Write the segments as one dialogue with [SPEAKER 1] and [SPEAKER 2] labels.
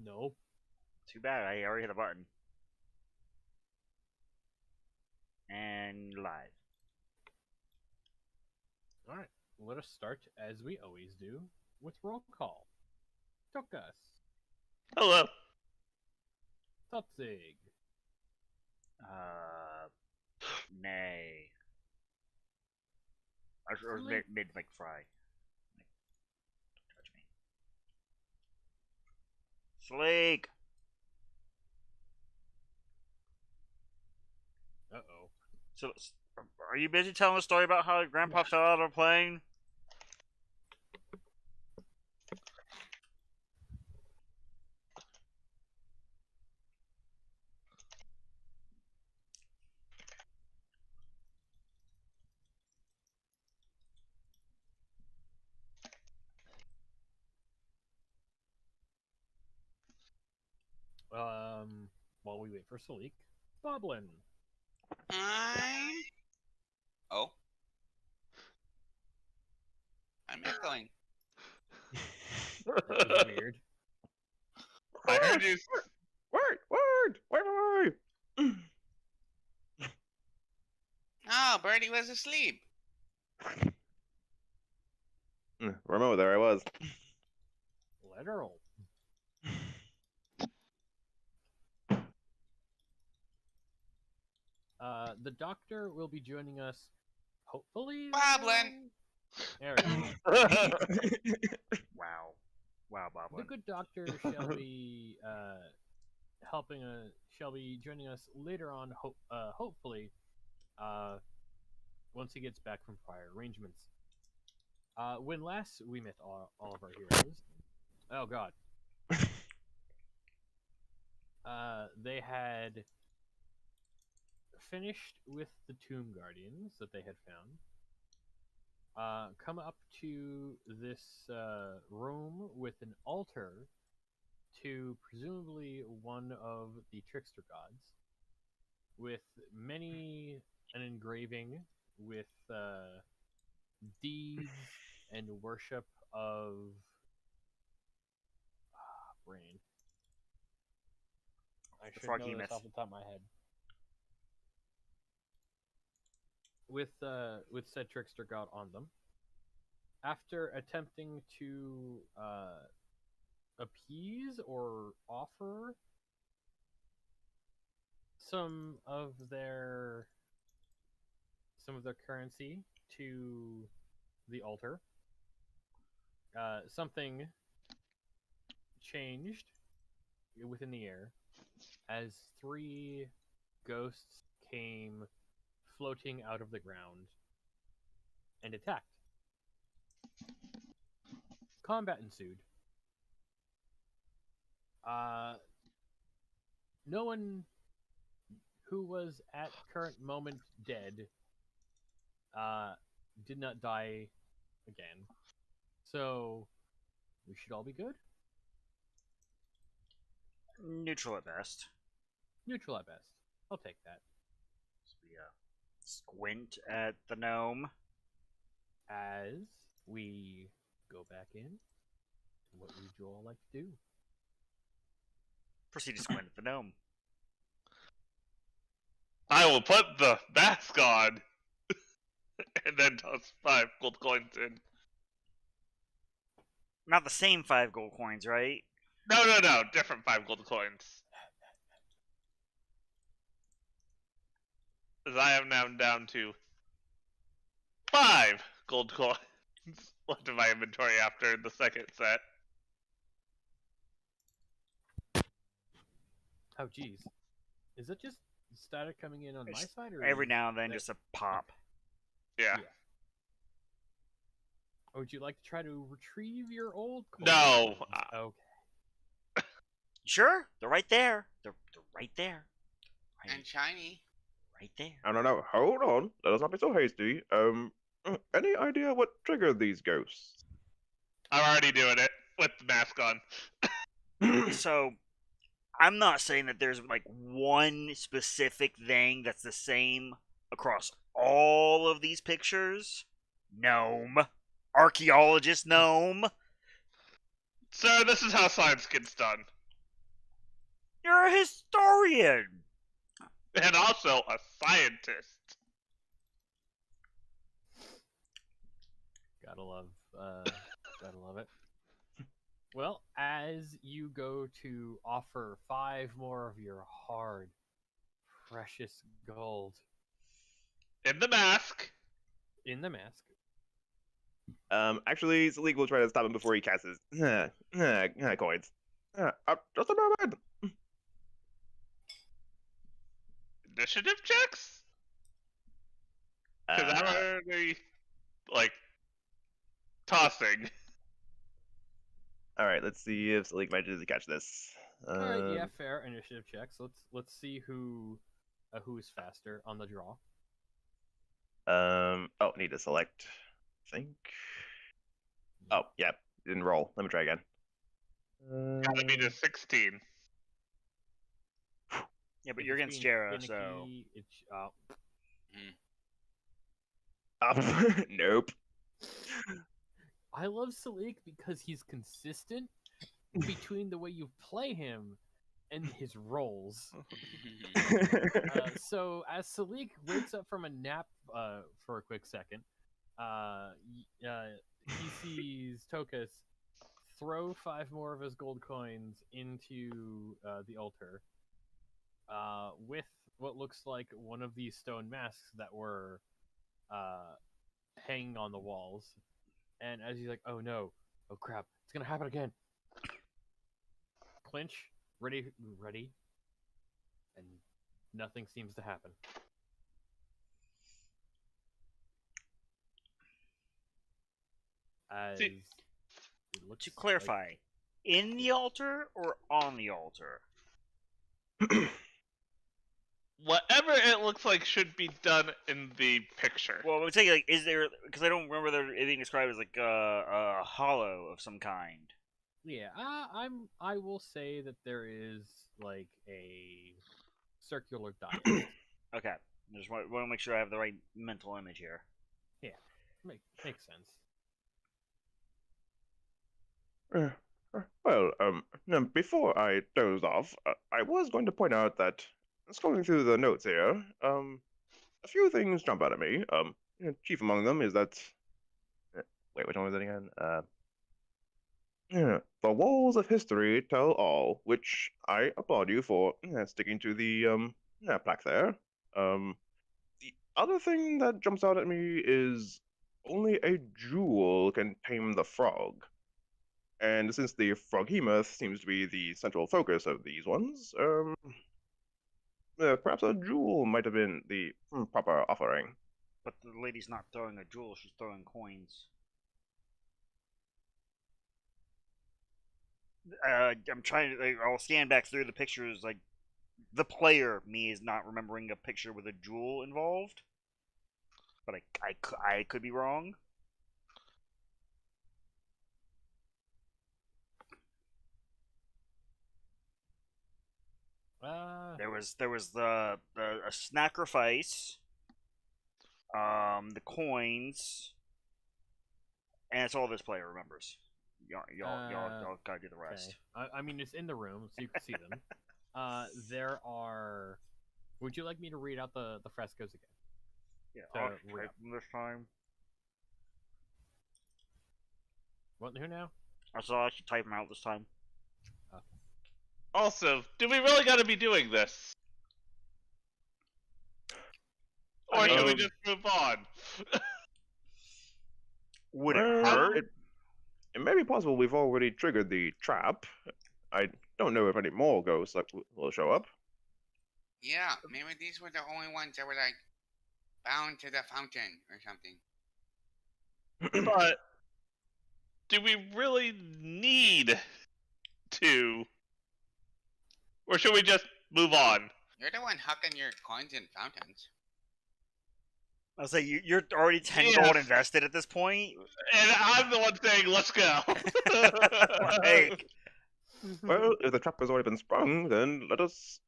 [SPEAKER 1] No.
[SPEAKER 2] Too bad. I already hit the button. And live.
[SPEAKER 1] Alright, let us start, as we always do, with roll call. Tokas.
[SPEAKER 3] Hello.
[SPEAKER 1] Totzig.
[SPEAKER 2] Nay. Or
[SPEAKER 1] Sleep.
[SPEAKER 2] mid like fry. Don't touch me. Sleek.
[SPEAKER 1] Uh-oh.
[SPEAKER 2] So, are you busy telling a story about how Grandpa fell out of a plane?
[SPEAKER 1] While we wait for Salik, Boblin.
[SPEAKER 4] Oh. I'm echoing.
[SPEAKER 1] That was weird.
[SPEAKER 3] I heard you.
[SPEAKER 5] Word.
[SPEAKER 4] Oh, Birdie was asleep.
[SPEAKER 5] Remote, there I was.
[SPEAKER 1] Literal. The doctor will be joining us, hopefully.
[SPEAKER 4] Boblin.
[SPEAKER 1] There we go.
[SPEAKER 2] Wow,
[SPEAKER 1] The
[SPEAKER 2] Boblin.
[SPEAKER 1] good doctor shall be shall be joining us later on. Hopefully, once he gets back from prior arrangements. When last we met all of our heroes, oh god, they had finished with the Tomb Guardians that they had found. Come up to this room with an altar to presumably one of the trickster gods, with an engraving with deeds and worship of brain. I should
[SPEAKER 2] froggy
[SPEAKER 1] know this
[SPEAKER 2] myth.
[SPEAKER 1] off the top of my head. With said trickster god on them. After attempting to appease or offer some of their currency to the altar, something changed within the air as three ghosts came floating out of the ground and attacked. Combat ensued. No one who was at current moment dead did not die again. So we should all be good?
[SPEAKER 2] Neutral at best.
[SPEAKER 1] Neutral at best. I'll take that.
[SPEAKER 2] So we squint at the gnome.
[SPEAKER 1] As we go back in, what would you all like to do?
[SPEAKER 2] Proceed to squint at the gnome.
[SPEAKER 3] I will put the mask on, and then toss 5 gold coins in.
[SPEAKER 2] Not the same 5 gold coins, right?
[SPEAKER 3] No, different 5 gold coins. As I am now down to 5 gold coins left in my inventory after the second set.
[SPEAKER 1] Oh, geez. Is it just static coming in on my
[SPEAKER 2] Just
[SPEAKER 1] side? Or
[SPEAKER 2] Every
[SPEAKER 1] is
[SPEAKER 2] now and then,
[SPEAKER 1] that-
[SPEAKER 2] just a pop.
[SPEAKER 3] Yeah.
[SPEAKER 1] Or would you like to try to retrieve your old coins?
[SPEAKER 3] No.
[SPEAKER 1] Okay.
[SPEAKER 2] Sure, they're right there. They're right there.
[SPEAKER 4] And shiny.
[SPEAKER 2] Right there.
[SPEAKER 5] No. Hold on. Let us not be so hasty. Any idea what triggered these ghosts?
[SPEAKER 3] I'm already doing it with the mask on.
[SPEAKER 2] So, I'm not saying that there's like one specific thing that's the same across all of these pictures. Gnome. Archaeologist gnome.
[SPEAKER 3] Sir, this is how science gets done.
[SPEAKER 2] You're a historian.
[SPEAKER 3] And also a scientist.
[SPEAKER 1] Gotta love it. Well, as you go to offer 5 more of your hard, precious gold
[SPEAKER 3] In the mask.
[SPEAKER 1] in the mask,
[SPEAKER 5] Actually, Salik will try to stop him before he casts his coins. Just a moment.
[SPEAKER 3] Initiative checks? Because I'm already, like, tossing.
[SPEAKER 5] All right, let's see if Salik manages to catch this.
[SPEAKER 1] all right, yeah, fair initiative checks. Let's see who's faster on the draw.
[SPEAKER 5] Oh, need to select. I think. Oh, yeah, didn't roll. Let me try again.
[SPEAKER 3] Gotta be the 16.
[SPEAKER 2] Yeah, but
[SPEAKER 1] If
[SPEAKER 2] you're
[SPEAKER 1] it's
[SPEAKER 2] against
[SPEAKER 1] being
[SPEAKER 2] Jera, so
[SPEAKER 1] finicky, it's
[SPEAKER 5] Nope.
[SPEAKER 1] I love Salik because he's consistent between the way you play him and his rolls. So as Salik wakes up from a nap for a quick second, he sees Tokus throw 5 more of his gold coins into the altar with what looks like one of these stone masks that were hanging on the walls. And as he's like, oh no, oh crap, it's gonna happen again. Clinch, ready, and nothing seems to happen. As
[SPEAKER 3] See,
[SPEAKER 1] it looks
[SPEAKER 2] to clarify, in the altar or on the altar?
[SPEAKER 3] Whatever it looks like should be done in the picture.
[SPEAKER 2] Well, I would say, like, is there, because I don't remember there it being described as like a hollow of some kind.
[SPEAKER 1] yeah, I will say that there is like a circular dial.
[SPEAKER 2] Okay, I just want to make sure I have the right mental image here.
[SPEAKER 1] Makes sense.
[SPEAKER 5] Well, before I doze off, I was going to point out that, scrolling through the notes here, a few things jump out at me. Chief among them is that. Wait, which one was it again? Yeah, the walls of history tell all, which I applaud you for sticking to the plaque there. The other thing that jumps out at me is only a jewel can tame the frog. And since the froghemoth seems to be the central focus of these ones, perhaps a jewel might have been the proper offering.
[SPEAKER 2] But the lady's not throwing a jewel; she's throwing coins. I'm trying to. Like, I'll scan back through the pictures. Like, the player me is not remembering a picture with a jewel involved, but I could be wrong. There was the a sacrifice, the coins, and it's all this player remembers. Y'all gotta do the rest.
[SPEAKER 1] Okay. I mean, it's in the room, so you can see them. There are. Would you like me to read out the frescoes again?
[SPEAKER 2] Yeah,
[SPEAKER 1] So,
[SPEAKER 2] I'll
[SPEAKER 1] read
[SPEAKER 2] type them this time.
[SPEAKER 1] What? Who now?
[SPEAKER 2] I saw I should type them out this time.
[SPEAKER 3] Also, do we really gotta be doing this? Or should we just move on?
[SPEAKER 2] Would it hurt?
[SPEAKER 5] It may be possible we've already triggered the trap. I don't know if any more ghosts will show up.
[SPEAKER 4] Yeah, maybe these were the only ones that were like bound to the fountain or something.
[SPEAKER 3] But do we really need to? Or should we just move on?
[SPEAKER 4] You're the one hucking your coins in fountains.
[SPEAKER 2] I'll say you're already 10
[SPEAKER 3] Yes.
[SPEAKER 2] gold invested at this point.
[SPEAKER 3] And I'm the one saying, let's go.
[SPEAKER 2] Hey,
[SPEAKER 5] Well, if the trap has already been sprung, then let us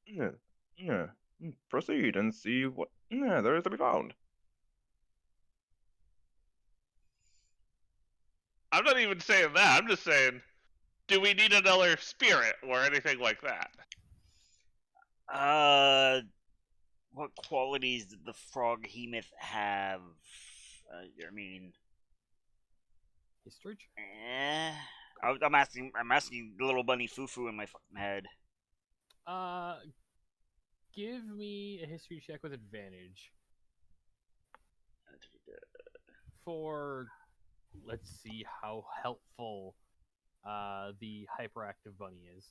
[SPEAKER 5] proceed and see what there is to be found.
[SPEAKER 3] I'm not even saying that. I'm just saying, do we need another spirit or anything like that?
[SPEAKER 2] What qualities did the frog hemoth have? I mean,
[SPEAKER 1] History check.
[SPEAKER 2] I'm asking the little bunny Fufu in my fucking head.
[SPEAKER 1] Give me a history check with advantage for, let's see how helpful the hyperactive bunny is.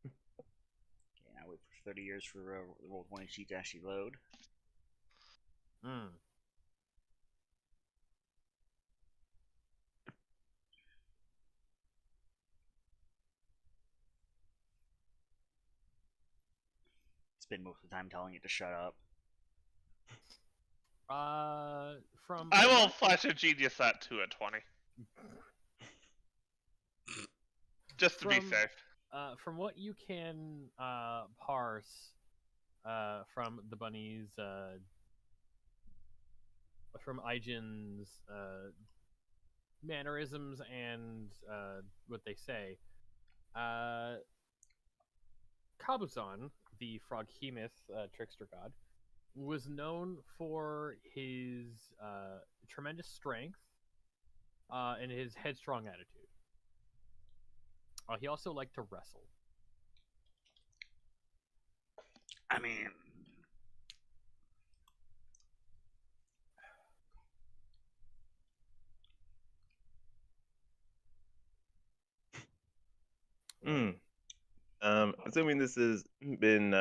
[SPEAKER 2] Okay, now wait for 30 years for the roll 20 sheet to actually load. Spend most of the time telling it to shut up.
[SPEAKER 1] From
[SPEAKER 3] I will
[SPEAKER 1] what-
[SPEAKER 3] flash a genius that to a 20. Just to be
[SPEAKER 1] From-
[SPEAKER 3] safe.
[SPEAKER 1] From what you can parse from the bunny's from Ijin's mannerisms and what they say, Kabuzan, the Froghemoth trickster god, was known for his tremendous strength and his headstrong attitude. He also liked to wrestle.
[SPEAKER 2] I mean,
[SPEAKER 5] Assuming this has been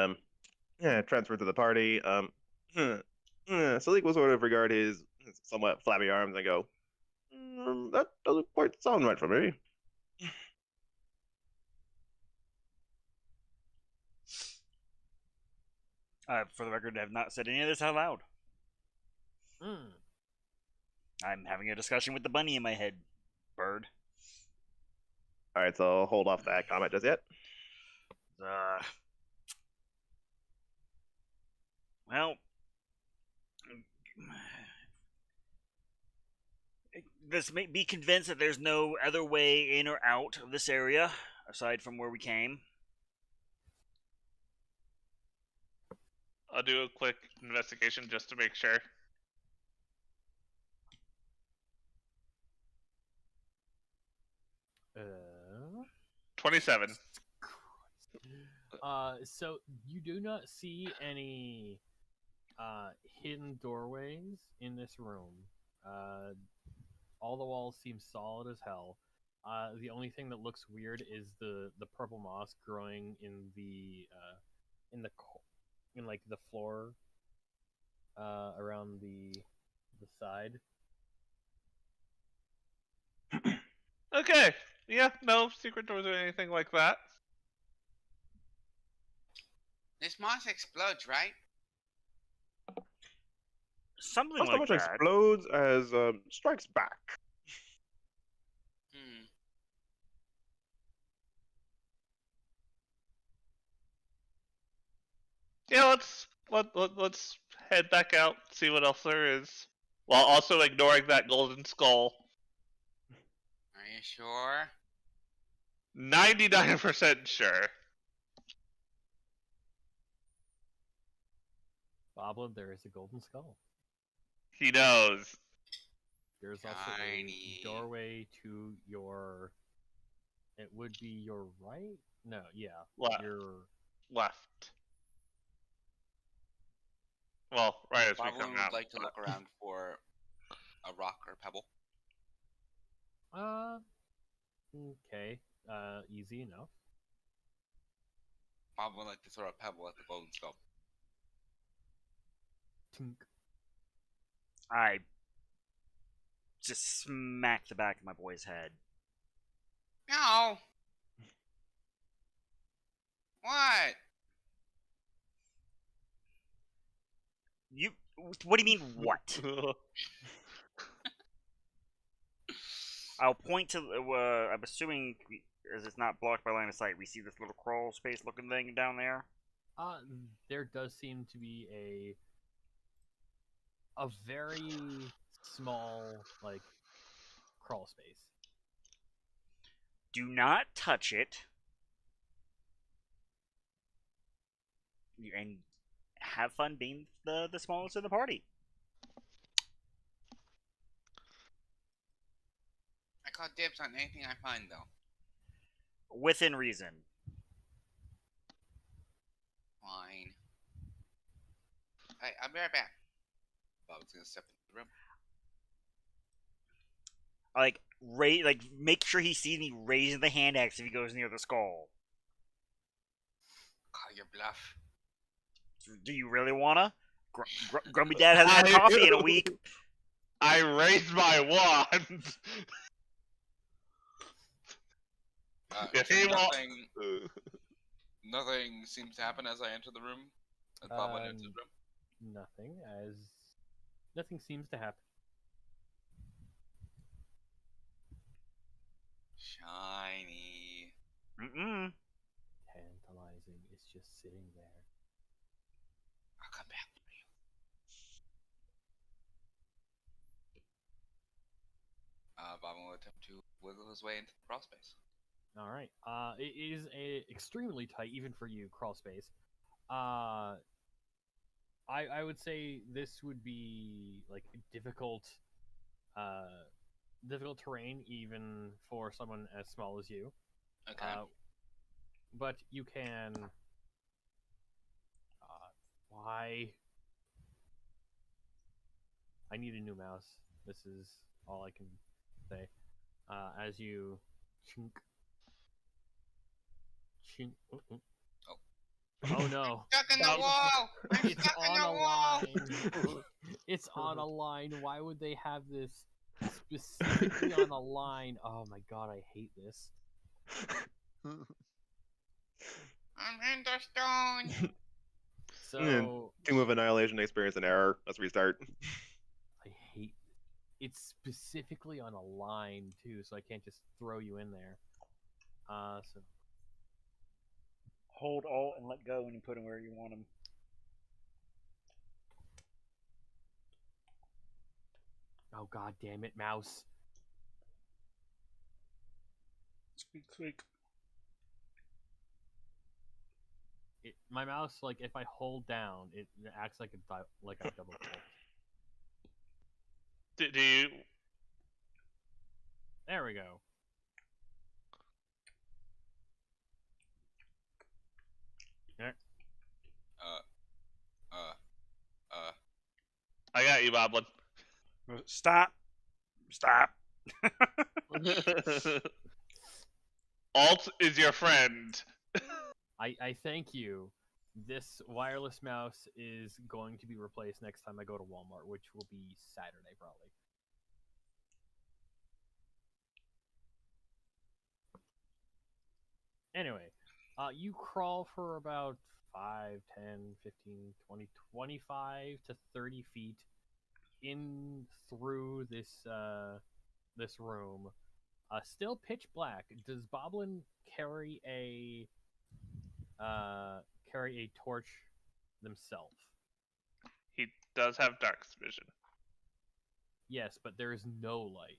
[SPEAKER 5] transferred to the party, Salik will sort of regard his somewhat flabby arms and go, that doesn't quite sound right for me.
[SPEAKER 2] for the record, I have not said any of this out loud.
[SPEAKER 1] Mm.
[SPEAKER 2] I'm having a discussion with the bunny in my head, bird.
[SPEAKER 5] All right, so I'll hold off that comment just yet.
[SPEAKER 2] Well, let's be convinced that there's no other way in or out of this area aside from where we came.
[SPEAKER 3] I'll do a quick investigation just to make sure.
[SPEAKER 1] Uh,
[SPEAKER 3] 27.
[SPEAKER 1] So you do not see any hidden doorways in this room. All the walls seem solid as hell. The only thing that looks weird is the purple moss growing in the like the floor around the side.
[SPEAKER 3] Okay. Yeah, no secret doors or anything like that.
[SPEAKER 4] This moss explodes, right?
[SPEAKER 2] Something
[SPEAKER 5] Not so
[SPEAKER 2] like
[SPEAKER 5] much
[SPEAKER 2] that.
[SPEAKER 5] explodes as strikes back.
[SPEAKER 4] Hmm.
[SPEAKER 3] Yeah, let's head back out, see what else there is, while also ignoring that golden skull.
[SPEAKER 4] Are you sure?
[SPEAKER 3] 99% sure.
[SPEAKER 1] Boblin, there is a golden skull.
[SPEAKER 3] He knows.
[SPEAKER 1] There's also
[SPEAKER 4] Shiny.
[SPEAKER 1] a doorway to your. It would be your right. No, yeah,
[SPEAKER 3] Left.
[SPEAKER 1] your
[SPEAKER 3] Left. Well, right as we
[SPEAKER 6] Boblin
[SPEAKER 3] come
[SPEAKER 6] would
[SPEAKER 3] out.
[SPEAKER 6] like to look around for a rock or pebble.
[SPEAKER 1] Okay. Easy enough.
[SPEAKER 6] Bob would like to throw a pebble at the golden skull.
[SPEAKER 1] Tink.
[SPEAKER 2] I just smack the back of my boy's head.
[SPEAKER 4] No. What?
[SPEAKER 2] You? What do you mean, what? I'll point to. I'm assuming, as it's not blocked by line of sight, we see this little crawl space looking thing down there.
[SPEAKER 1] There does seem to be a very small like crawl space.
[SPEAKER 2] Do not touch it. and have fun being the smallest of the party.
[SPEAKER 4] I call dibs on anything I find, though.
[SPEAKER 2] Within reason.
[SPEAKER 4] Fine. I'll be right back.
[SPEAKER 6] Bob's gonna step into the room.
[SPEAKER 2] Like make sure he sees me raising the hand axe if he goes near the skull.
[SPEAKER 4] Call your bluff.
[SPEAKER 2] Do you really wanna? Grumpy Dad hasn't had coffee in a week.
[SPEAKER 3] I raised my wand. If he won't-
[SPEAKER 6] Nothing seems to happen as I enter the room. As Boblin enters the room.
[SPEAKER 1] Nothing seems to happen.
[SPEAKER 4] Shiny.
[SPEAKER 2] Mm-mm.
[SPEAKER 1] Tantalizing. It's just sitting there.
[SPEAKER 4] I'll come back for you.
[SPEAKER 6] Boblin will attempt to wiggle his way into the crawl space.
[SPEAKER 1] All right. It is extremely tight, even for you, crawl space. I would say this would be like difficult terrain even for someone as small as you.
[SPEAKER 6] Okay.
[SPEAKER 1] But you can. Why? I need a new mouse. This is all I can say. As you chink. Oh no.
[SPEAKER 4] Stuck in the wall! I'm
[SPEAKER 1] It's
[SPEAKER 4] stuck in
[SPEAKER 1] on
[SPEAKER 4] the
[SPEAKER 1] a
[SPEAKER 4] wall!
[SPEAKER 1] line. It's on a line. Why would they have this specifically on a line? Oh my god, I hate this.
[SPEAKER 4] I'm in the stone!
[SPEAKER 1] So
[SPEAKER 5] Tomb of Annihilation, experience an error. Let's restart.
[SPEAKER 1] I hate it's specifically on a line too, so I can't just throw you in there. So
[SPEAKER 2] Hold Alt and let go when you put him where you want him.
[SPEAKER 1] oh god damn it, mouse.
[SPEAKER 2] Squeak.
[SPEAKER 1] My mouse, like if I hold down, it acts like a double click.
[SPEAKER 3] Do you?
[SPEAKER 1] There we go. There.
[SPEAKER 3] I got you, Boblin.
[SPEAKER 2] Stop.
[SPEAKER 3] Alt is your friend.
[SPEAKER 1] I thank you. This wireless mouse is going to be replaced next time I go to Walmart, which will be Saturday probably. Anyway, you crawl for about 5, 10, 15, 20, 25 to 30 feet in through this room. Still pitch black. Does Boblin carry a torch themselves?
[SPEAKER 3] He does have dark vision.
[SPEAKER 1] Yes, but there is no light.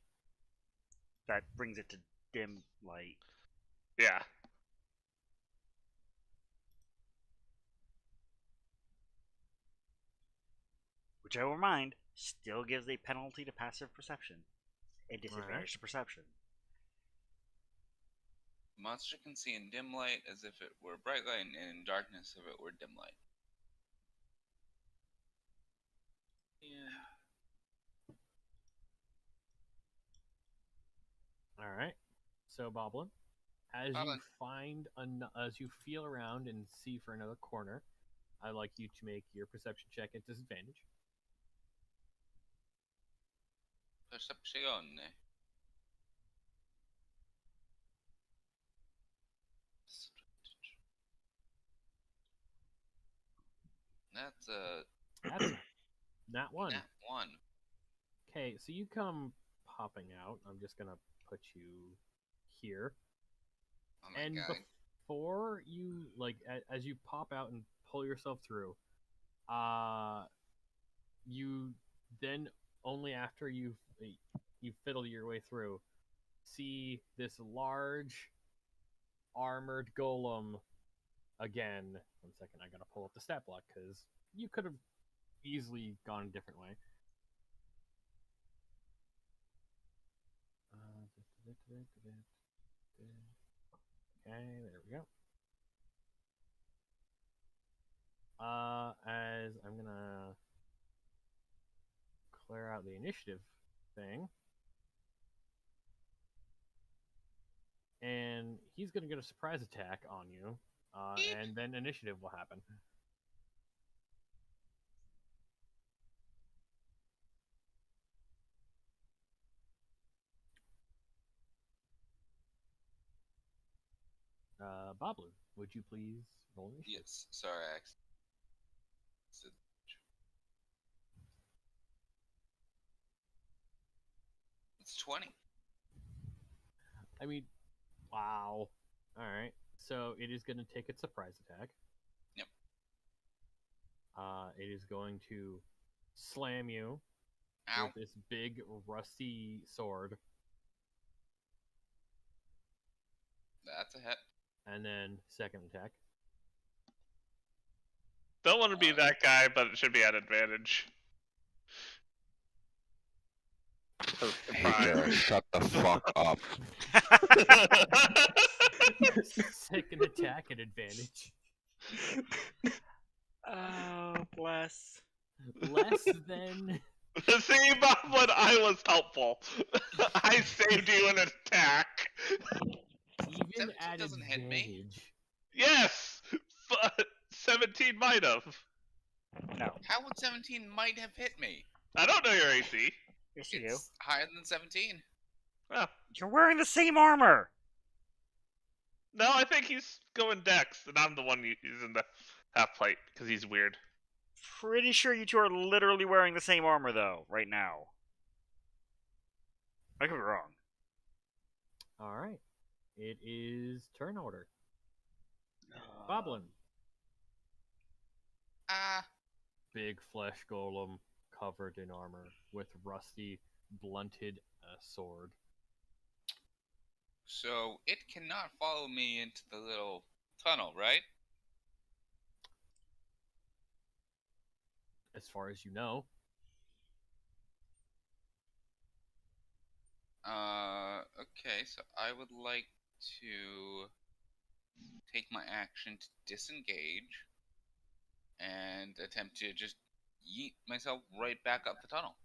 [SPEAKER 2] That brings it to dim light.
[SPEAKER 3] Yeah.
[SPEAKER 2] Which I will remind, still gives a penalty to passive perception. A disadvantage to perception.
[SPEAKER 6] Monster can see in dim light as if it were bright light, and in darkness if it were dim light. Yeah.
[SPEAKER 1] All right. So Boblin, as
[SPEAKER 4] Boblin.
[SPEAKER 1] you find as you feel around and see for another corner, I'd like you to make your perception check at disadvantage.
[SPEAKER 6] Percepzione. That's
[SPEAKER 1] That's not one.
[SPEAKER 6] nat 1.
[SPEAKER 1] Okay, so you come popping out. I'm just gonna put you here.
[SPEAKER 6] Oh my
[SPEAKER 1] And
[SPEAKER 6] god.
[SPEAKER 1] before you as you pop out and pull yourself through, you then only after you fiddle your way through see this large armored golem again, 1 second, I gotta pull up the stat block because you could have easily gone a different way. Okay, there we go. As I'm gonna clear out the initiative thing. And he's gonna get a surprise attack on you. And then initiative will happen. Boblin, would you please roll initiative?
[SPEAKER 6] Yes. Sorry, I accidentally. It's 20.
[SPEAKER 1] I mean, wow. Alright. So it is going to take its surprise attack.
[SPEAKER 6] Yep.
[SPEAKER 1] It is going to slam you
[SPEAKER 4] Ow.
[SPEAKER 1] with this big, rusty sword.
[SPEAKER 6] That's a hit.
[SPEAKER 1] And then second attack.
[SPEAKER 3] Don't want to be that guy, but it should be at advantage.
[SPEAKER 7] Hey, Jared, shut the fuck up.
[SPEAKER 1] Second attack at advantage.
[SPEAKER 2] Oh, bless.
[SPEAKER 1] Less than...
[SPEAKER 3] See, Bob, when I was helpful, I saved you an attack.
[SPEAKER 1] Even
[SPEAKER 6] 17
[SPEAKER 1] at
[SPEAKER 6] doesn't hit me.
[SPEAKER 1] advantage.
[SPEAKER 3] Yes, 17 might have.
[SPEAKER 2] No.
[SPEAKER 6] How would 17 might have hit me?
[SPEAKER 3] I don't know your AC.
[SPEAKER 2] Yes, you do.
[SPEAKER 6] It's higher than 17.
[SPEAKER 3] Oh.
[SPEAKER 2] You're wearing the same armor!
[SPEAKER 3] No, I think he's going Dex, and I'm the one using the half plate because he's weird.
[SPEAKER 2] Pretty sure you two are literally wearing the same armor, though, right now. I could be wrong.
[SPEAKER 1] Alright. It is turn order. Boblin. Big flesh golem covered in armor with rusty, blunted sword.
[SPEAKER 6] So it cannot follow me into the little tunnel, right?
[SPEAKER 1] As far as you know.
[SPEAKER 6] Okay, so I would like to take my action to disengage and attempt to just yeet myself right back up the tunnel.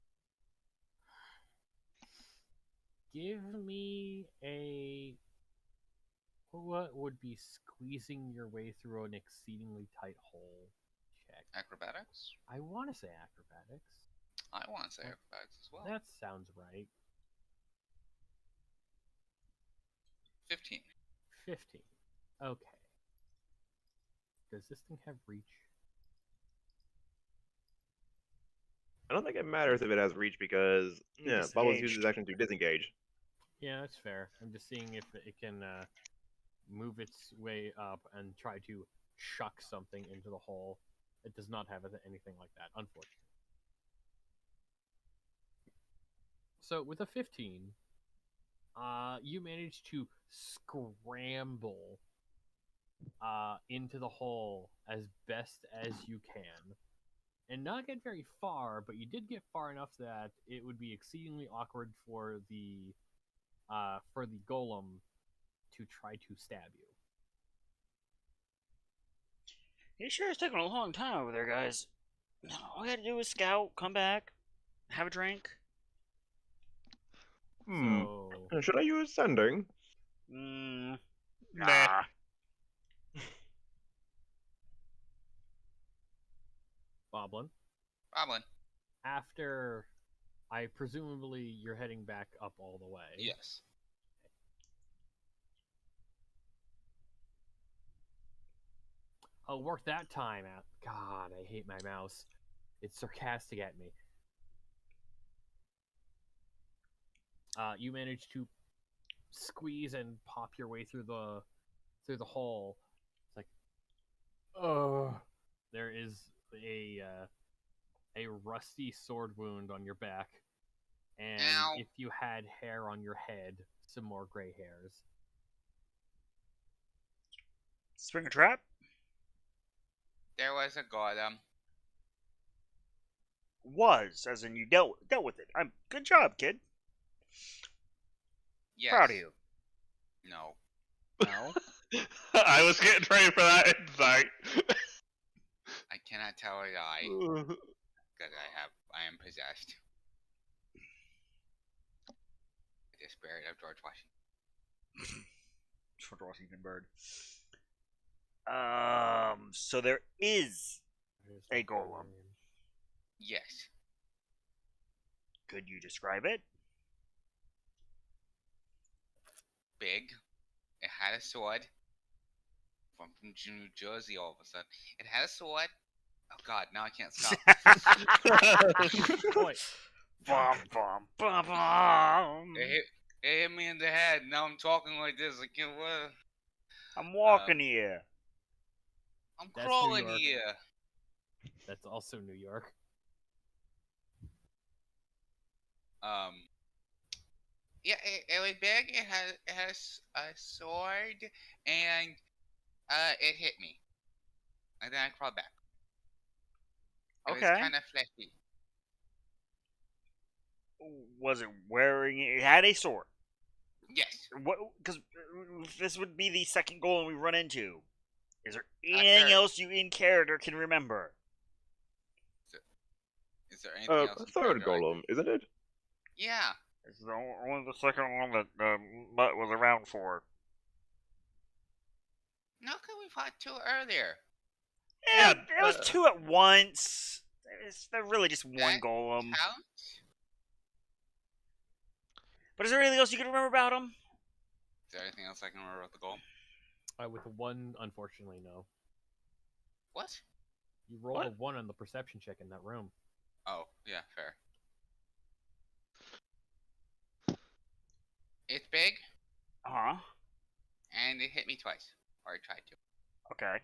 [SPEAKER 1] Give me a... What would be squeezing your way through an exceedingly tight hole check?
[SPEAKER 6] Acrobatics?
[SPEAKER 1] I want to say acrobatics.
[SPEAKER 6] I want to say acrobatics as well.
[SPEAKER 1] That sounds right.
[SPEAKER 6] 15.
[SPEAKER 1] 15. Okay. Does this thing have reach?
[SPEAKER 5] I don't think it matters if it has reach because Bubbles uses
[SPEAKER 2] Disengaged.
[SPEAKER 5] action to disengage.
[SPEAKER 1] Yeah, that's fair. I'm just seeing if it can move its way up and try to chuck something into the hole. It does not have anything like that, unfortunately. So with a 15, you manage to scramble into the hole as best as you can. And not get very far, but you did get far enough that it would be exceedingly awkward for the golem to try to stab you.
[SPEAKER 2] It sure is taking a long time over there, guys. All we gotta do is scout, come back, have a drink.
[SPEAKER 1] So
[SPEAKER 5] Should I use sending?
[SPEAKER 3] Nah.
[SPEAKER 1] Boblin,
[SPEAKER 6] Boblin.
[SPEAKER 1] after presumably you're heading back up all the way.
[SPEAKER 6] Yes.
[SPEAKER 1] Oh, work that time out. God, I hate my mouse. It's sarcastic at me. You manage to squeeze and pop your way through the hole. It's like, oh, there is a rusty sword wound on your back, and
[SPEAKER 4] Ow.
[SPEAKER 1] if you had hair on your head, some more gray hairs.
[SPEAKER 2] Spring a trap?
[SPEAKER 4] There was a golem.
[SPEAKER 2] Was, as in you dealt with it. Good job, kid.
[SPEAKER 4] Yes.
[SPEAKER 2] Proud of you.
[SPEAKER 4] No.
[SPEAKER 2] No.
[SPEAKER 3] I was getting ready for that insight.
[SPEAKER 4] I cannot tell a lie because I am possessed. The spirit of George Washington.
[SPEAKER 2] George Washington Bird. So there is a golem.
[SPEAKER 4] Yes.
[SPEAKER 2] Could you describe it?
[SPEAKER 4] Big. It had a sword. From New Jersey all of a sudden. It had a sword. Oh god, now I can't stop.
[SPEAKER 1] Boy,
[SPEAKER 2] Bum, bum, bum, bum.
[SPEAKER 4] It hit me in the head. Now I'm talking like this. I can't.
[SPEAKER 2] I'm walking here.
[SPEAKER 4] I'm
[SPEAKER 1] That's New
[SPEAKER 4] crawling
[SPEAKER 1] York.
[SPEAKER 4] here.
[SPEAKER 1] that's also New York.
[SPEAKER 4] Yeah, it was big. It has a sword, and it hit me, and then I crawled back. It was
[SPEAKER 2] Okay.
[SPEAKER 4] kind of fleshy.
[SPEAKER 2] Was it wearing? It had a sword.
[SPEAKER 4] Yes.
[SPEAKER 2] What? Because this would be the second golem we run into. Is there anything
[SPEAKER 4] third.
[SPEAKER 2] else you in character can remember?
[SPEAKER 4] Is there anything else?
[SPEAKER 5] A
[SPEAKER 4] in
[SPEAKER 5] third
[SPEAKER 4] character I
[SPEAKER 5] golem, isn't it?
[SPEAKER 4] Yeah.
[SPEAKER 2] It's only the second one that Mutt was around for.
[SPEAKER 4] No, because we fought two earlier.
[SPEAKER 2] Yeah,
[SPEAKER 3] Yeah,
[SPEAKER 2] it was two at once. They're really just one
[SPEAKER 4] That
[SPEAKER 2] golem.
[SPEAKER 4] Counts?
[SPEAKER 2] But is there anything else you can remember about him?
[SPEAKER 4] Is there anything else I can remember about the goal?
[SPEAKER 1] With one, unfortunately, no.
[SPEAKER 4] What?
[SPEAKER 1] You rolled
[SPEAKER 3] What?
[SPEAKER 1] a 1 on the perception check in that room.
[SPEAKER 4] Oh, yeah, fair. It's big,
[SPEAKER 2] Huh?
[SPEAKER 4] and it hit me twice. Or I tried to.
[SPEAKER 2] Okay.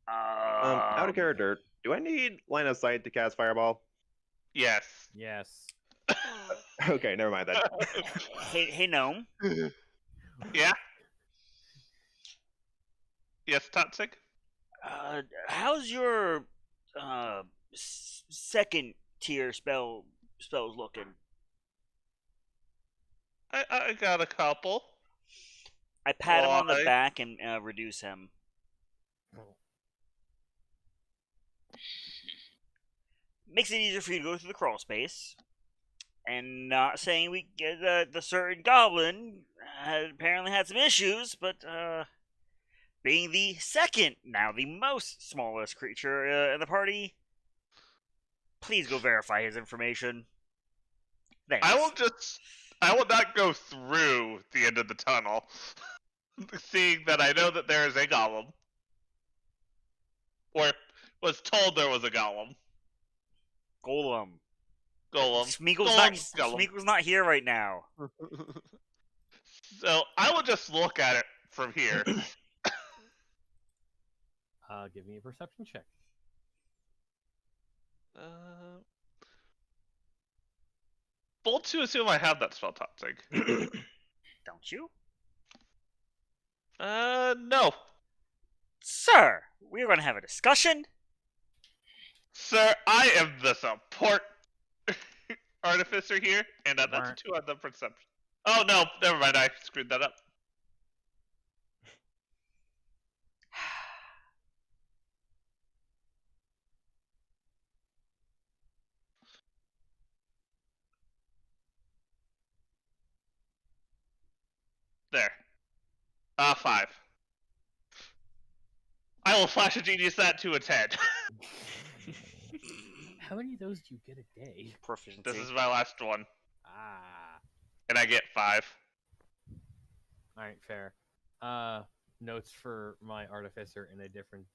[SPEAKER 5] Out of character, do I need line of sight to cast Fireball?
[SPEAKER 3] yes.
[SPEAKER 1] Yes.
[SPEAKER 5] Okay, never mind then.
[SPEAKER 2] Hey, gnome.
[SPEAKER 3] Yeah. Yes, Toxic.
[SPEAKER 2] How's your second tier spells looking?
[SPEAKER 3] I got a couple.
[SPEAKER 2] I pat him on the
[SPEAKER 3] Why?
[SPEAKER 2] back and reduce him. Makes it easier for you to go through the crawl space. And not saying we get the certain goblin apparently had some issues, but being the second, now the most smallest creature in the party, please go verify his information. Thanks.
[SPEAKER 3] I will not go through the end of the tunnel, seeing that I know that there is a golem, or was told there was a golem.
[SPEAKER 2] Golem.
[SPEAKER 3] Golem.
[SPEAKER 2] Smeagol's not here right now.
[SPEAKER 3] So I will just look at it from here.
[SPEAKER 1] Give me a perception check.
[SPEAKER 3] Bold to assume I have that spell toxic.
[SPEAKER 2] Don't you?
[SPEAKER 3] No.
[SPEAKER 2] Sir, we are going to have a discussion.
[SPEAKER 3] Sir, I am the support artificer here, and that's a 2 on the perception. Oh, no, never mind, I screwed that up. There. 5. I will flash a genius that to its head.
[SPEAKER 1] How many of those do you get a day?
[SPEAKER 2] Proficiency.
[SPEAKER 3] This is my last one,
[SPEAKER 1] Ah.
[SPEAKER 3] and I get 5.
[SPEAKER 1] Alright, fair. Notes for my artificer in a different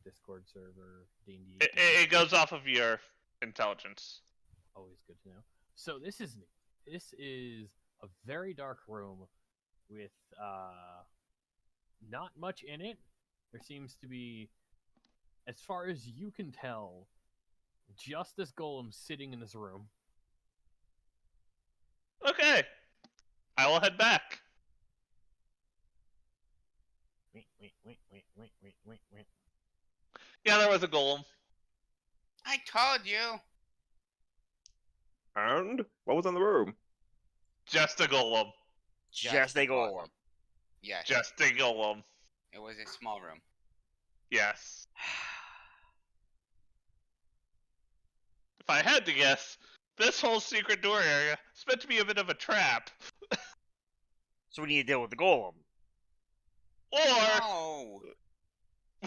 [SPEAKER 1] Discord server, D&D.
[SPEAKER 3] It goes off of your intelligence.
[SPEAKER 1] Always good to know. So this is a very dark room with not much in it. There seems to be, as far as you can tell, just this golem sitting in this room.
[SPEAKER 3] Okay. I will head back.
[SPEAKER 1] Wait.
[SPEAKER 3] Yeah, there was a golem.
[SPEAKER 4] I told you.
[SPEAKER 5] And what was in the room?
[SPEAKER 3] Just a golem.
[SPEAKER 2] Just a golem.
[SPEAKER 4] Yes.
[SPEAKER 3] Just a golem.
[SPEAKER 4] It was a small room.
[SPEAKER 3] Yes. If I had to guess, this whole secret door area is meant to be a bit of a trap.
[SPEAKER 2] So we need to deal with the golem.
[SPEAKER 3] Or
[SPEAKER 4] No.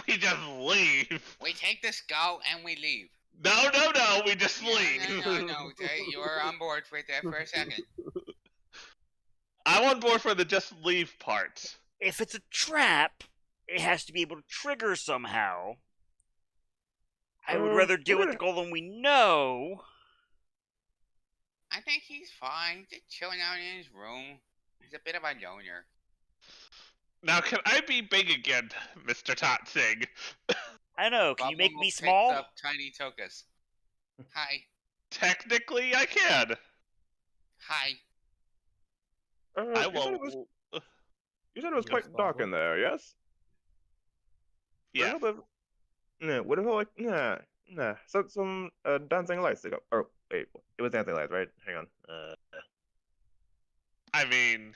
[SPEAKER 3] we just leave.
[SPEAKER 4] We take the skull and we leave.
[SPEAKER 3] No, we just leave.
[SPEAKER 4] No. You were on board with that for a second.
[SPEAKER 3] I'm on board for the just leave part.
[SPEAKER 2] If it's a trap, it has to be able to trigger somehow. I would rather deal with the golem we know.
[SPEAKER 4] I think he's fine. Just chilling out in his room. He's a bit of a loner.
[SPEAKER 3] Now, can I be big again, Mr. Totsig?
[SPEAKER 2] I know. Can you make
[SPEAKER 4] Bubble
[SPEAKER 2] me
[SPEAKER 4] picks
[SPEAKER 2] small?
[SPEAKER 4] Up tiny Tokus. Hi.
[SPEAKER 3] Technically, I can.
[SPEAKER 4] Hi.
[SPEAKER 3] I
[SPEAKER 5] You said it was,
[SPEAKER 3] will.
[SPEAKER 5] you said it was
[SPEAKER 1] Yes,
[SPEAKER 5] quite dark
[SPEAKER 1] Bobble.
[SPEAKER 5] in there, yes?
[SPEAKER 3] Yeah.
[SPEAKER 5] What if nah. Some dancing lights to go. Or wait, it was dancing lights, right? Hang on.
[SPEAKER 3] I mean,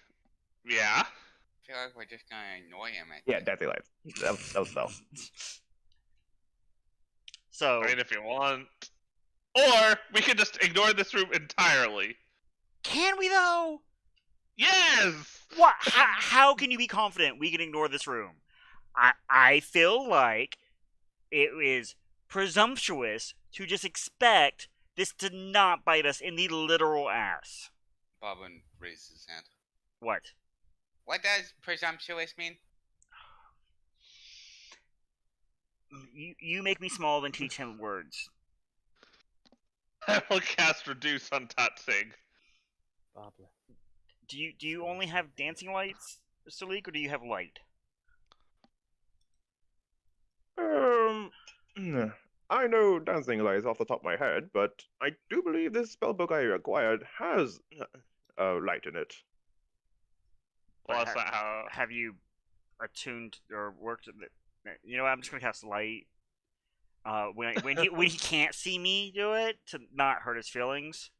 [SPEAKER 3] yeah.
[SPEAKER 4] I feel like we're just gonna annoy him.
[SPEAKER 5] Yeah, dancing lights. That was spell.
[SPEAKER 2] So,
[SPEAKER 3] I mean, if you want. Or we could just ignore this room entirely.
[SPEAKER 2] can we though?
[SPEAKER 3] Yes!
[SPEAKER 2] What? How can you be confident we can ignore this room? I feel like it is presumptuous to just expect this to not bite us in the literal ass.
[SPEAKER 4] Bobbin raised his hand.
[SPEAKER 2] What?
[SPEAKER 4] What does presumptuous mean?
[SPEAKER 2] You make me small and teach him words.
[SPEAKER 3] I will cast Reduce on Totsig.
[SPEAKER 1] Bobble.
[SPEAKER 2] Do you only have dancing lights, Salik, or do you have light?
[SPEAKER 5] I know dancing lights off the top of my head, but I do believe this spellbook I acquired has light in it.
[SPEAKER 3] Well, that's not how.
[SPEAKER 2] Have you attuned or worked? You know what? I'm just gonna cast light. When he can't see me do it to not hurt his feelings.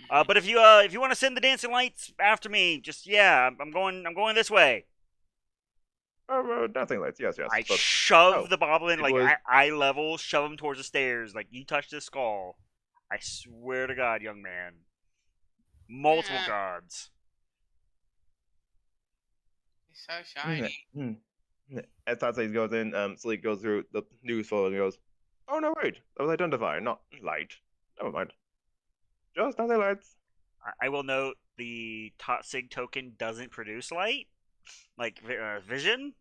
[SPEAKER 2] But if you want to send the dancing lights after me, just I'm going this way.
[SPEAKER 5] Dancing lights, yes.
[SPEAKER 2] I
[SPEAKER 5] But
[SPEAKER 2] shove the boblin like
[SPEAKER 5] was-
[SPEAKER 2] eye level, shove him towards the stairs. Like you touched his skull. I swear to God, young man. Multiple
[SPEAKER 4] Yeah.
[SPEAKER 2] gods.
[SPEAKER 4] He's so shiny.
[SPEAKER 5] As Tatsig goes in, Sleek goes through the news flow and goes, "Oh no, wait, that was identify, not light. Never mind. Just dancing lights."
[SPEAKER 2] I will note the Totsig token doesn't produce light, like vision.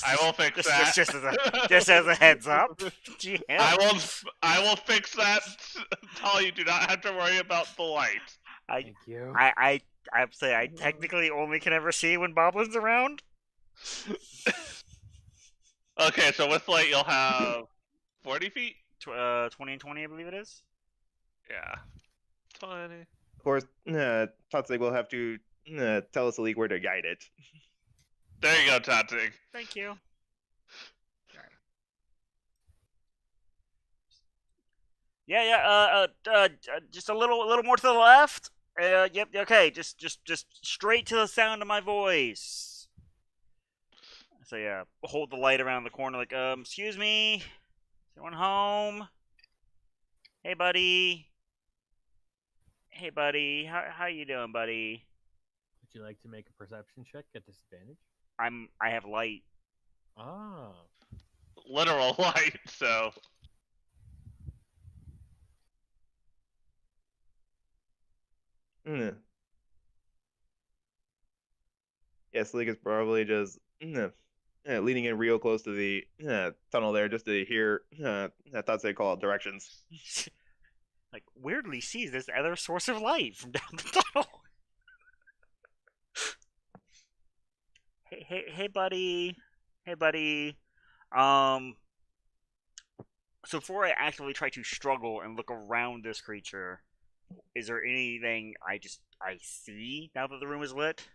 [SPEAKER 3] I will fix that.
[SPEAKER 2] Just as a heads up. GM.
[SPEAKER 3] I will fix that. Tell you do not have to worry about the light.
[SPEAKER 1] Thank you.
[SPEAKER 2] I say I technically only can ever see when Boblin's around.
[SPEAKER 3] Okay, so with light you'll have 40 feet?
[SPEAKER 2] 20 and 20, I believe it is.
[SPEAKER 3] Yeah. 20.
[SPEAKER 5] Of course, Tatsig will have to tell Sleek where to guide it.
[SPEAKER 3] There you go, Tatsig.
[SPEAKER 2] Thank you. Just a little more to the left. Yep. Okay. Just straight to the sound of my voice. So hold the light around the corner. Like, excuse me, is anyone home? Hey, buddy. How you doing, buddy?
[SPEAKER 1] Would you like to make a perception check at disadvantage?
[SPEAKER 2] I have light.
[SPEAKER 1] Ah.
[SPEAKER 3] Literal light, so.
[SPEAKER 5] Yeah, Sleek is probably just leaning in real close to the tunnel there just to hear Tatsig call out directions.
[SPEAKER 2] Like, weirdly sees this other source of light from down the tunnel. Hey, buddy. So before I actively try to struggle and look around this creature, is there anything I see now that the room is lit?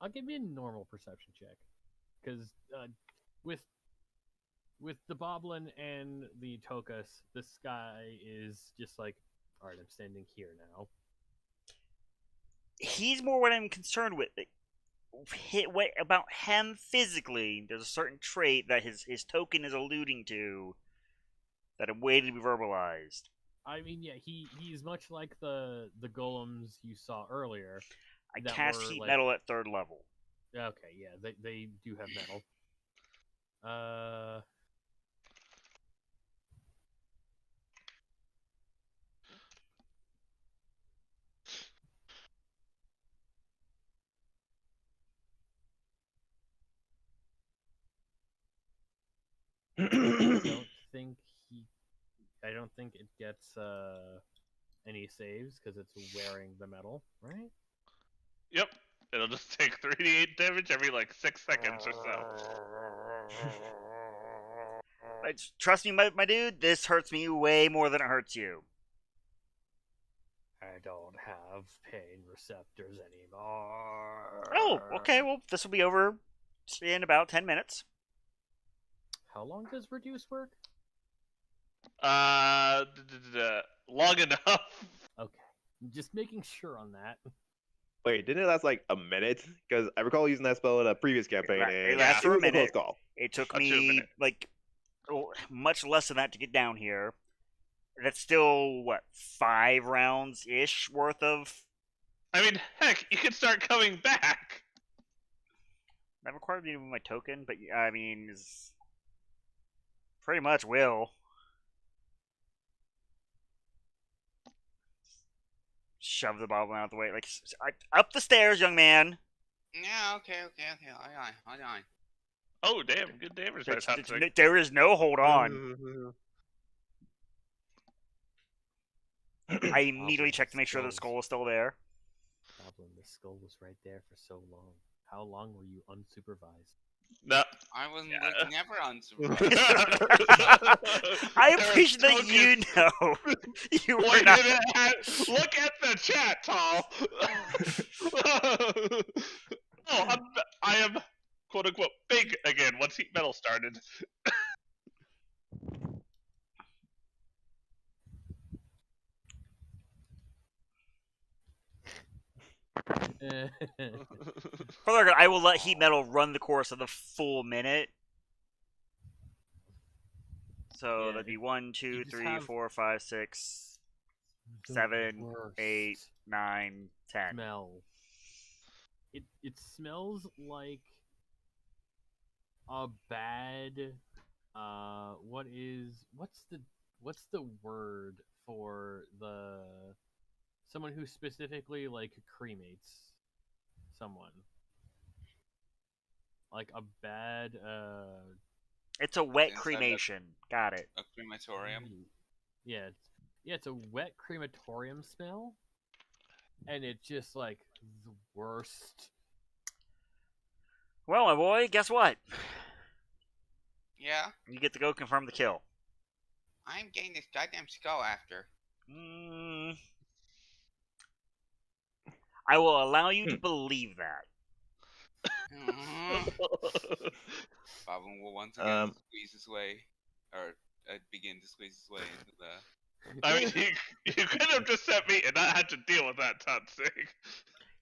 [SPEAKER 1] I'll give you a normal perception check. Because with the Boblin and the Tokus, the sky is just like, all right, I'm standing here now.
[SPEAKER 2] He's more what I'm concerned with. What about him physically? There's a certain trait that his token is alluding to that I'm waiting to be verbalized.
[SPEAKER 1] I mean, yeah, he's much like the golems you saw earlier.
[SPEAKER 2] I
[SPEAKER 1] that
[SPEAKER 2] cast
[SPEAKER 1] were,
[SPEAKER 2] heat
[SPEAKER 1] like-
[SPEAKER 2] metal at 3rd level.
[SPEAKER 1] Okay, yeah, they do have metal. I don't think it gets any saves because it's wearing the metal, right?
[SPEAKER 3] Yep. It'll just take 3d8 damage every like 6 seconds or so.
[SPEAKER 2] Trust me, my dude, this hurts me way more than it hurts you.
[SPEAKER 1] I don't have pain receptors anymore.
[SPEAKER 2] Oh, okay, well, this will be over in about 10 minutes.
[SPEAKER 1] How long does reduce work?
[SPEAKER 3] Long enough.
[SPEAKER 1] Okay, just making sure on that.
[SPEAKER 5] Wait, didn't it last like a minute? Because I recall using that spell in a previous campaign, and
[SPEAKER 2] lasts for a
[SPEAKER 5] was
[SPEAKER 2] minute.
[SPEAKER 5] close call.
[SPEAKER 2] It took
[SPEAKER 3] Up to a
[SPEAKER 2] me
[SPEAKER 3] minute.
[SPEAKER 2] like much less than that to get down here. That's still what 5 rounds ish worth of.
[SPEAKER 3] I mean, heck, you can start coming back.
[SPEAKER 2] That required me to move my token, but I mean, pretty much will. Shove the bottle out of the way, like up the stairs, young man.
[SPEAKER 4] Yeah, okay. Hold on.
[SPEAKER 3] Oh, damn, good damage.
[SPEAKER 2] There is no hold on. I immediately checked to make sure the skull is still there.
[SPEAKER 1] Goblin, the skull was right there for so long. How long were you unsupervised?
[SPEAKER 3] No.
[SPEAKER 4] I was
[SPEAKER 3] Yeah.
[SPEAKER 4] like, never unsupervised.
[SPEAKER 2] I appreciate that you know. You were not.
[SPEAKER 3] Look at the chat, Tall. I am quote unquote big again once heat metal started.
[SPEAKER 2] For the record, I will let heat metal run the course of the full minute. So
[SPEAKER 1] Yeah,
[SPEAKER 2] that'd be 1, 2,
[SPEAKER 1] just
[SPEAKER 2] 3,
[SPEAKER 1] have
[SPEAKER 2] 4, 5, 6,
[SPEAKER 1] The
[SPEAKER 2] 7,
[SPEAKER 1] worst
[SPEAKER 2] 8, 9, 10.
[SPEAKER 1] smell. It smells like a bad what's the word for someone who specifically like cremates someone, like a bad
[SPEAKER 2] It's a wet
[SPEAKER 4] Inside
[SPEAKER 2] cremation. Got it.
[SPEAKER 4] A crematorium.
[SPEAKER 1] yeah it's a wet crematorium smell, and it's just like the worst.
[SPEAKER 2] Well, my boy, guess what?
[SPEAKER 4] Yeah,
[SPEAKER 2] You get to go confirm the kill.
[SPEAKER 4] I'm getting this goddamn skull after.
[SPEAKER 2] I will allow you to believe that.
[SPEAKER 4] Boblin will once again squeeze his way, or begin to squeeze his way into the.
[SPEAKER 3] I mean, you could have just sent me and not had to deal with that toxic.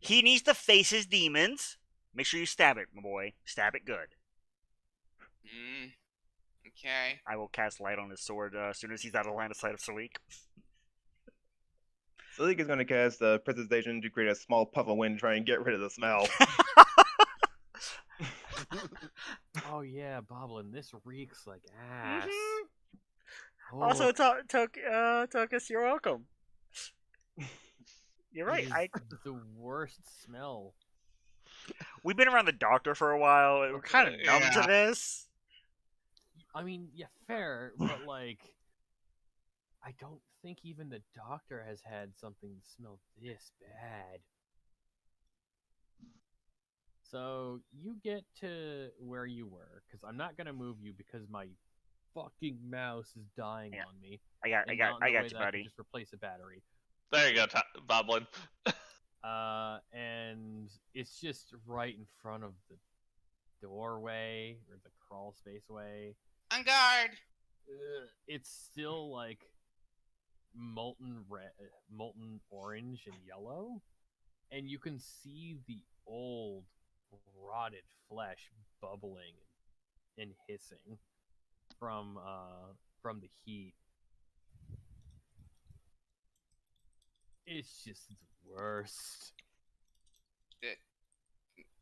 [SPEAKER 2] He needs to face his demons. Make sure you stab it, my boy. Stab it good.
[SPEAKER 4] Okay.
[SPEAKER 2] I will cast light on his sword as soon as he's out of line of sight of Salik.
[SPEAKER 5] Salik is going to cast Precipitation to create a small puff of wind, try and get rid of the smell.
[SPEAKER 1] Oh yeah, Boblin, this reeks like ass.
[SPEAKER 2] Mm-hmm. Also, Tokus, you're welcome. You're right.
[SPEAKER 1] The worst smell.
[SPEAKER 2] We've been around the doctor for a while. We're kind of numb to this.
[SPEAKER 1] I mean, yeah, fair, but like, I don't think even the doctor has had something smell this bad. So you get to where you were, because I'm not gonna move you because my fucking mouse is dying on me.
[SPEAKER 2] I got you, buddy.
[SPEAKER 1] Just replace a battery.
[SPEAKER 3] There you go, Boblin.
[SPEAKER 1] And it's just right in front of the doorway or the crawl space way,
[SPEAKER 4] On guard.
[SPEAKER 1] it's still like molten red, molten orange and yellow, and you can see the old rotted flesh bubbling and hissing from the heat. It's just the worst.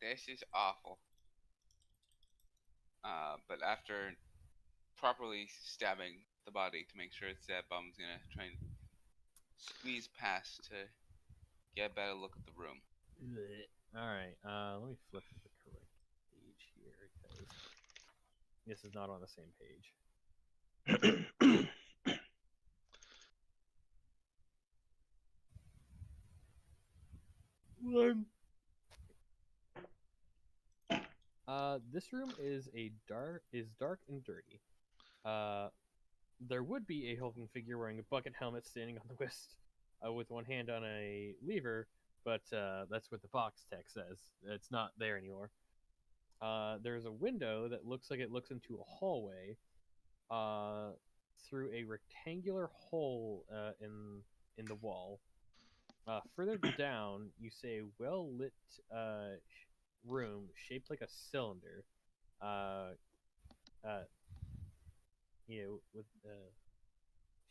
[SPEAKER 4] This is awful. But after properly stabbing the body to make sure it's dead, Bum's gonna try and squeeze past to get a better look at the room.
[SPEAKER 1] All right, let me flip to the correct page here because this is not on the same page. This room is dark and dirty. There would be a hulking figure wearing a bucket helmet standing on the west, with one hand on a lever, but that's what the box text says. It's not there anymore. There's a window that looks like it looks into a hallway, through a rectangular hole in the wall. Further down, you see a well-lit room shaped like a cylinder. With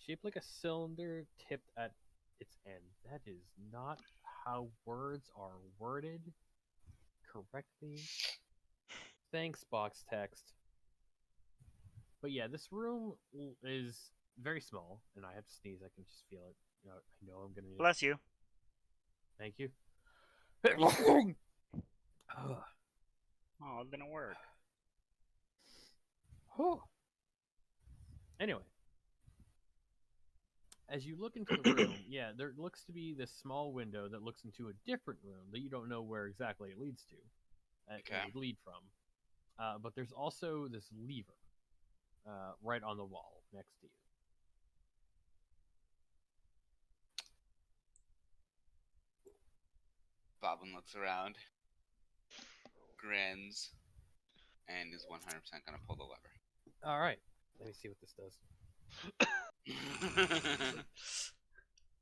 [SPEAKER 1] shaped like a cylinder tipped at its end. That is not how words are worded correctly. Thanks, box text. But yeah, this room is very small, and I have to sneeze. I can just feel it. I know I'm gonna.
[SPEAKER 2] Bless you.
[SPEAKER 1] Thank you.
[SPEAKER 2] Oh, it didn't work.
[SPEAKER 1] Anyway, as you look into the room, yeah, there looks to be this small window that looks into a different room that you don't know where exactly it leads to. It would lead from. But there's also this lever right on the wall next to you.
[SPEAKER 4] Bobbin looks around, grins, and is 100% gonna pull the lever.
[SPEAKER 1] All right, let me see what this does.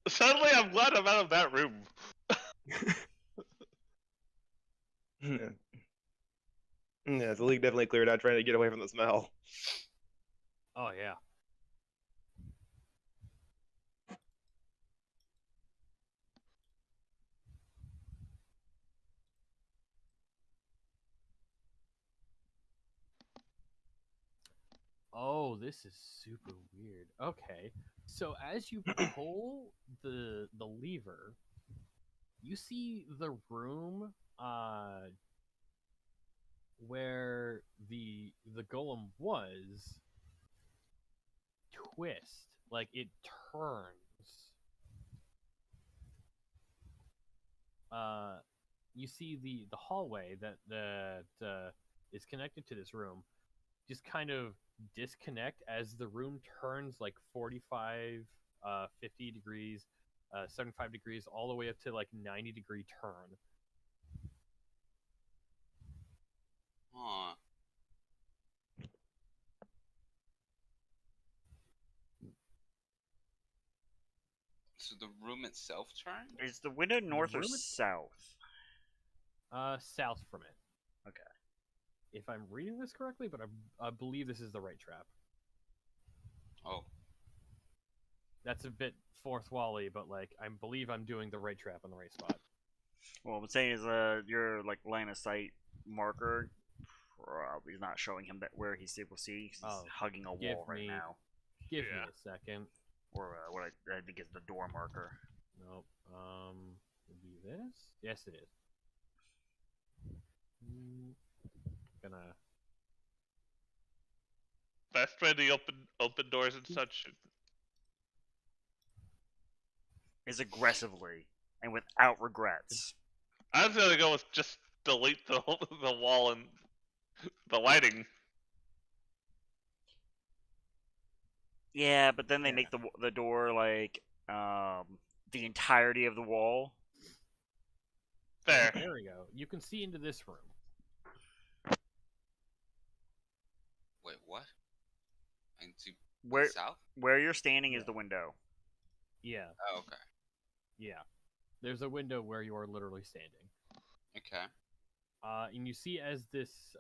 [SPEAKER 3] Suddenly, I'm glad I'm out of that room.
[SPEAKER 5] Yeah, the league definitely cleared out trying to get away from the smell.
[SPEAKER 1] Oh yeah. Oh, this is super weird. Okay, so as you pull the lever, you see the room where the golem was twist, like it turns. You see the hallway that is connected to this room just kind of disconnect as the room turns like 45, 50 degrees, 75 degrees, all the way up to like 90-degree turn.
[SPEAKER 4] Huh. So the room itself turned?
[SPEAKER 2] Is the window north or
[SPEAKER 1] room
[SPEAKER 2] south?
[SPEAKER 1] South from it.
[SPEAKER 2] Okay.
[SPEAKER 1] If I'm reading this correctly, but I believe this is the right trap.
[SPEAKER 4] Oh.
[SPEAKER 1] That's a bit fourth wally, but like I believe I'm doing the right trap on the right spot.
[SPEAKER 2] Well, I'm saying is your like line of sight marker probably not showing him that where he's able to see. 'Cause he's hugging a wall right now.
[SPEAKER 1] Give me a second.
[SPEAKER 2] Or what I think is the door marker.
[SPEAKER 1] Nope. Would be this? Yes, it is. Gonna.
[SPEAKER 3] Best way to open doors and such.
[SPEAKER 2] Is aggressively and without regrets.
[SPEAKER 3] I was gonna go with just delete the wall and the lighting.
[SPEAKER 2] Yeah, but then they make the door like the entirety of the wall.
[SPEAKER 3] There.
[SPEAKER 1] There we go. You can see into this room.
[SPEAKER 6] what? And to
[SPEAKER 2] Where
[SPEAKER 6] south?
[SPEAKER 2] where you're standing is
[SPEAKER 1] Yeah.
[SPEAKER 2] the window.
[SPEAKER 1] Yeah,
[SPEAKER 6] Oh, okay.
[SPEAKER 1] yeah. There's a window where you are literally standing.
[SPEAKER 6] Okay.
[SPEAKER 1] And you see as this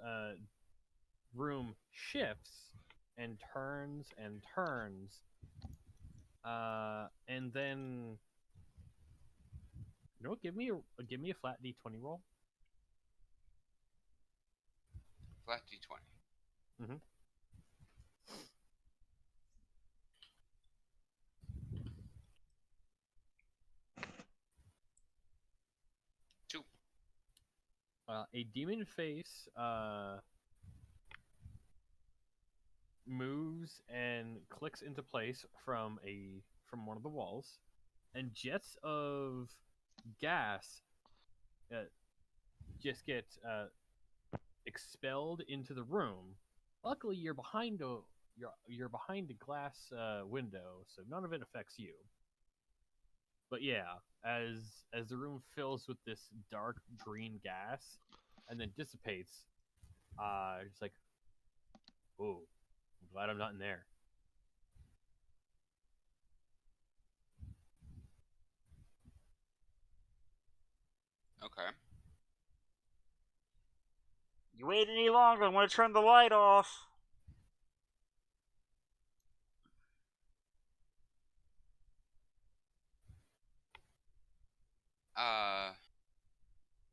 [SPEAKER 1] room shifts and turns and turns, and then give me a flat d20 roll.
[SPEAKER 6] Flat d20.
[SPEAKER 1] Mm-hmm.
[SPEAKER 6] Two.
[SPEAKER 1] A demon face moves and clicks into place from one of the walls, and jets of gas just get expelled into the room. Luckily, you're behind a glass window, so none of it affects you. But yeah, as the room fills with this dark green gas and then dissipates, it's like, oh, I'm glad I'm not in there.
[SPEAKER 6] Okay.
[SPEAKER 2] You wait any longer, I'm gonna turn the light off.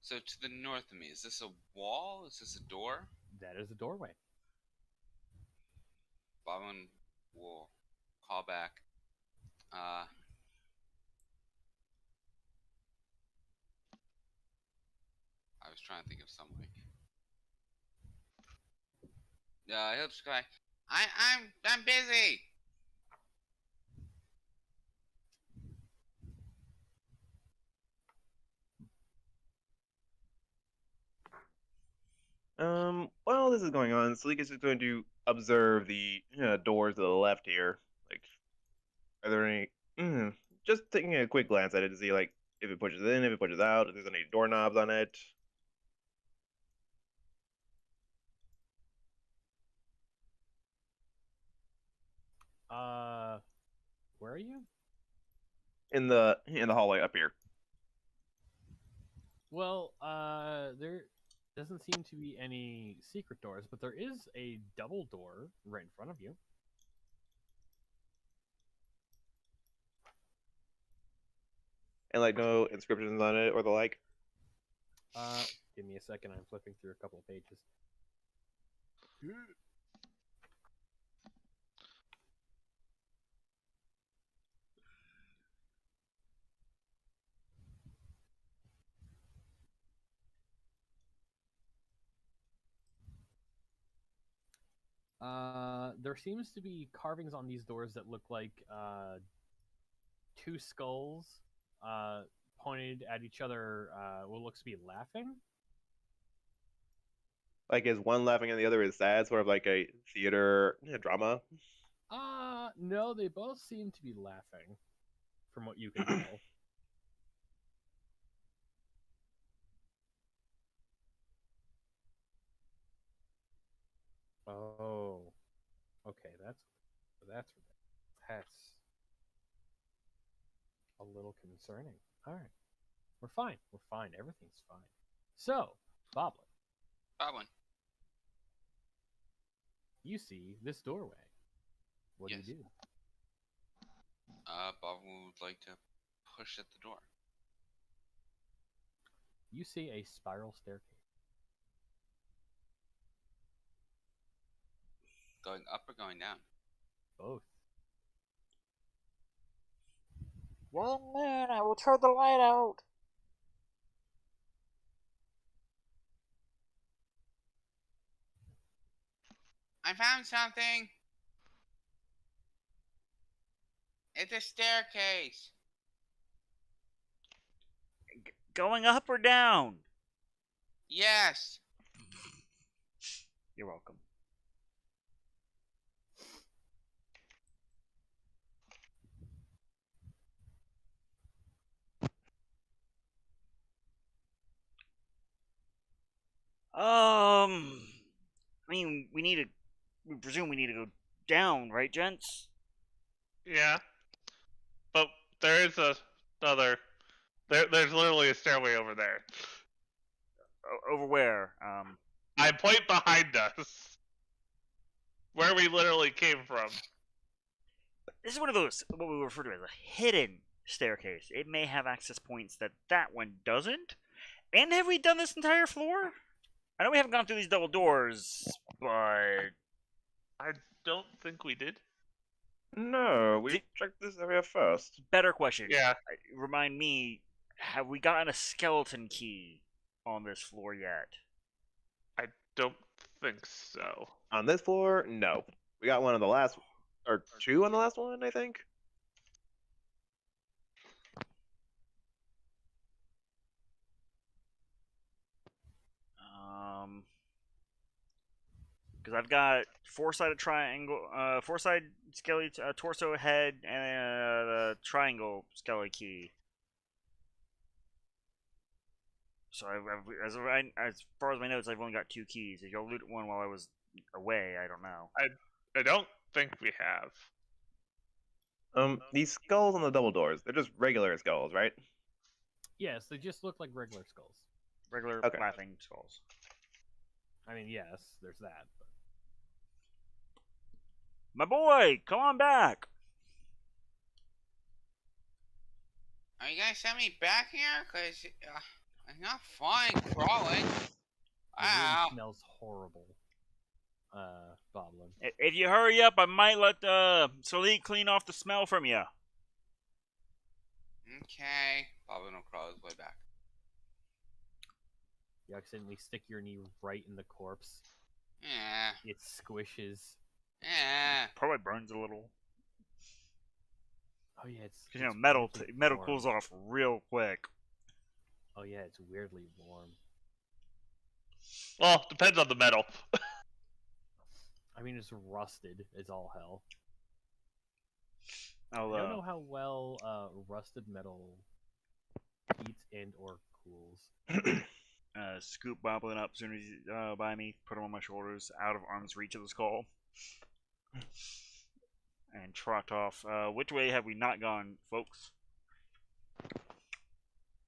[SPEAKER 6] So to the north of me, is this a wall? Is this a door?
[SPEAKER 1] That is a doorway.
[SPEAKER 6] Bobbin will call back. I was trying to think of some like. He'll just go like, I'm busy.
[SPEAKER 5] While this is going on, Sleek is just going to observe the doors to the left here. Like, are there any? Just taking a quick glance at it to see like if it pushes in, if it pushes out, if there's any doorknobs on it.
[SPEAKER 1] Where are you?
[SPEAKER 5] In the hallway up here.
[SPEAKER 1] Well, there doesn't seem to be any secret doors, but there is a double door right in front of you.
[SPEAKER 5] And like no inscriptions on it or the like.
[SPEAKER 1] Give me a second. I'm flipping through a couple of pages. There seems to be carvings on these doors that look like two skulls pointed at each other. What looks to be laughing.
[SPEAKER 5] Like is one laughing and the other is sad, sort of like a theater drama.
[SPEAKER 1] No, they both seem to be laughing, from what you can tell. Oh, okay. That's a little concerning. All right, we're fine. We're fine. Everything's fine. So, Boblin,
[SPEAKER 6] Boblin.
[SPEAKER 1] you see this doorway. What
[SPEAKER 6] Yes.
[SPEAKER 1] do you do?
[SPEAKER 6] Boblin would like to push at the door.
[SPEAKER 1] You see a spiral staircase.
[SPEAKER 6] Going up or going down?
[SPEAKER 1] Both.
[SPEAKER 2] Young man, I will turn the light out.
[SPEAKER 4] I found something. It's a staircase.
[SPEAKER 2] Going up or down?
[SPEAKER 4] Yes.
[SPEAKER 2] You're welcome. I mean, we need we presume we need to go down, right, gents?
[SPEAKER 3] Yeah, but there is another. There's literally a stairway over there.
[SPEAKER 2] Over where?
[SPEAKER 3] I point behind us, where we literally came from.
[SPEAKER 2] This is one of those, what we refer to as a hidden staircase. It may have access points that one doesn't. And have we done this entire floor? I know we haven't gone through these double doors, but
[SPEAKER 3] I don't think we did.
[SPEAKER 5] No, we checked this area first.
[SPEAKER 2] better question.
[SPEAKER 3] Yeah,
[SPEAKER 2] Remind me, have we gotten a skeleton key on this floor yet?
[SPEAKER 3] I don't think so.
[SPEAKER 5] On this floor, no. We got one on the last, or two on the last one, I think.
[SPEAKER 2] Because I've got four-sided triangle, four-sided skelly, torso, head, and a triangle skelly key. So as far as my notes, I've only got 2 keys. If y'all looted one while I was away, I don't know.
[SPEAKER 3] I don't think we have.
[SPEAKER 5] These skulls on the double doors, they're just regular skulls, right?
[SPEAKER 1] Yes, they just look like regular skulls.
[SPEAKER 2] Regular
[SPEAKER 5] Okay.
[SPEAKER 2] laughing skulls.
[SPEAKER 1] I mean, yes, there's that. But...
[SPEAKER 2] My boy, come on back.
[SPEAKER 4] Are you gonna send me back here? Cause it's not fun crawling.
[SPEAKER 1] The
[SPEAKER 4] Wow.
[SPEAKER 1] room smells horrible. Boblin.
[SPEAKER 2] If you hurry up, I might let Salik clean off the smell from you.
[SPEAKER 4] Okay. Bobbin will crawl his way back.
[SPEAKER 1] You accidentally stick your knee right in the corpse.
[SPEAKER 4] Yeah.
[SPEAKER 1] It squishes.
[SPEAKER 4] Yeah.
[SPEAKER 2] Probably burns a little.
[SPEAKER 1] Oh yeah, it's
[SPEAKER 2] Cause you know
[SPEAKER 1] it's
[SPEAKER 2] metal
[SPEAKER 1] weirdly
[SPEAKER 2] metal
[SPEAKER 1] warm.
[SPEAKER 2] cools off real quick.
[SPEAKER 1] Oh yeah, it's weirdly warm.
[SPEAKER 3] Well, depends on the metal.
[SPEAKER 1] I mean, it's rusted as all hell.
[SPEAKER 2] I'll,
[SPEAKER 1] I don't know how well rusted metal heats and or cools.
[SPEAKER 2] scoop Boblin up as soon as he's by me, put him on my shoulders, out of arm's reach of the skull, and trot off. Which way have we not gone, folks?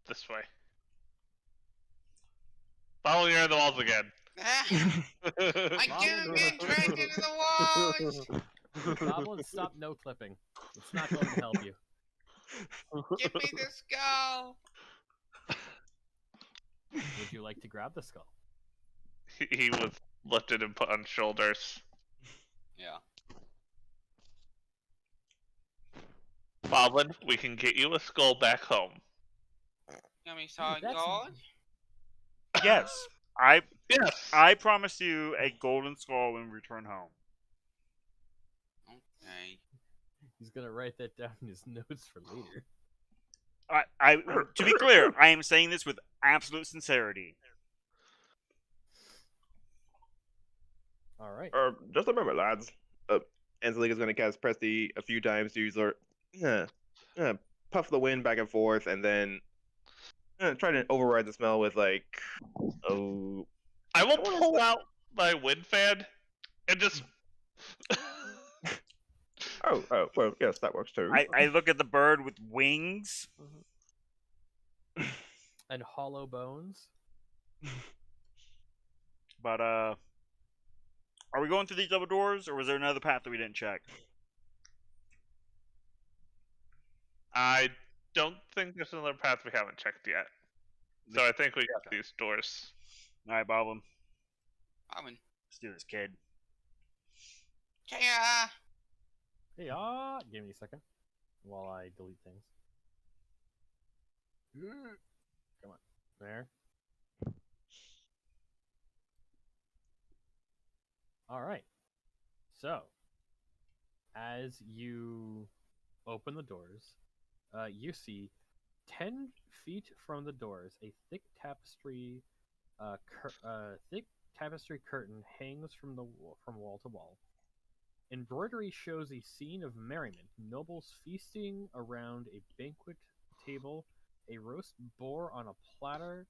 [SPEAKER 3] This way. Follow near the walls again.
[SPEAKER 4] I can't get dragged into the walls!
[SPEAKER 1] Goblin, stop no clipping. It's not going to help you.
[SPEAKER 4] Give me the skull!
[SPEAKER 1] Would you like to grab the skull?
[SPEAKER 3] He was lifted and put on shoulders.
[SPEAKER 4] Yeah.
[SPEAKER 3] Boblin, we can get you a skull back home.
[SPEAKER 4] Give me solid
[SPEAKER 1] That's-
[SPEAKER 4] gold?
[SPEAKER 2] Yes,
[SPEAKER 3] Yes.
[SPEAKER 2] I promise you a golden skull when we return home.
[SPEAKER 4] Okay.
[SPEAKER 1] He's gonna write that down in his notes for later.
[SPEAKER 2] To be clear, I am saying this with absolute sincerity.
[SPEAKER 1] All right.
[SPEAKER 5] Just remember, lads. Angelique is going to cast Presty a few times to sort puff the wind back and forth, and then try to override the smell with like, oh,
[SPEAKER 3] I will pull out my wind fan and just.
[SPEAKER 5] oh, well, yes, that works too.
[SPEAKER 2] I look at the bird with wings.
[SPEAKER 1] And hollow bones.
[SPEAKER 2] But are we going through these double doors, or was there another path that we didn't check?
[SPEAKER 3] I don't think there's another path we haven't checked yet. So I think we got these doors.
[SPEAKER 2] All right, Boblin,
[SPEAKER 4] Bobbin.
[SPEAKER 2] let's do this, kid.
[SPEAKER 4] Yeah.
[SPEAKER 1] Hey, give me a second while I delete things. Come on, there. All right. So, as you open the doors, you see 10 feet from the doors a thick tapestry curtain hangs from wall to wall. Embroidery shows a scene of merriment, nobles feasting around a banquet table, a roast boar on a platter,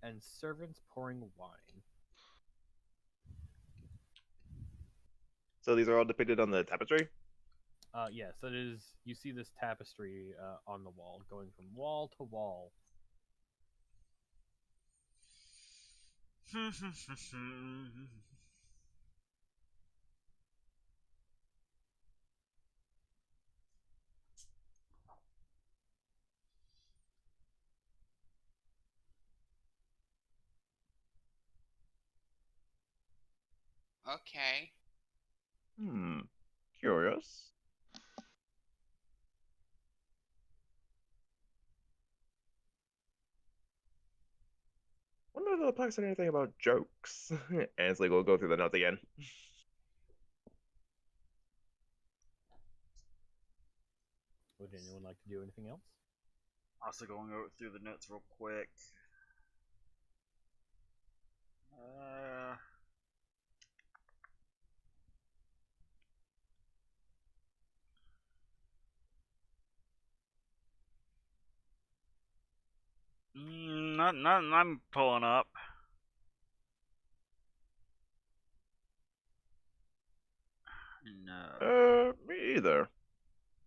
[SPEAKER 1] and servants pouring wine.
[SPEAKER 5] So these are all depicted on the tapestry?
[SPEAKER 1] Yes, that is. You see this tapestry on the wall, going from wall to wall.
[SPEAKER 4] Okay.
[SPEAKER 5] Curious. Wonder if the plaque said anything about jokes. Ansley will go through the notes again.
[SPEAKER 1] Would anyone like to do anything else?
[SPEAKER 2] Also going through the notes real quick. Not I'm pulling up. No.
[SPEAKER 5] Me either.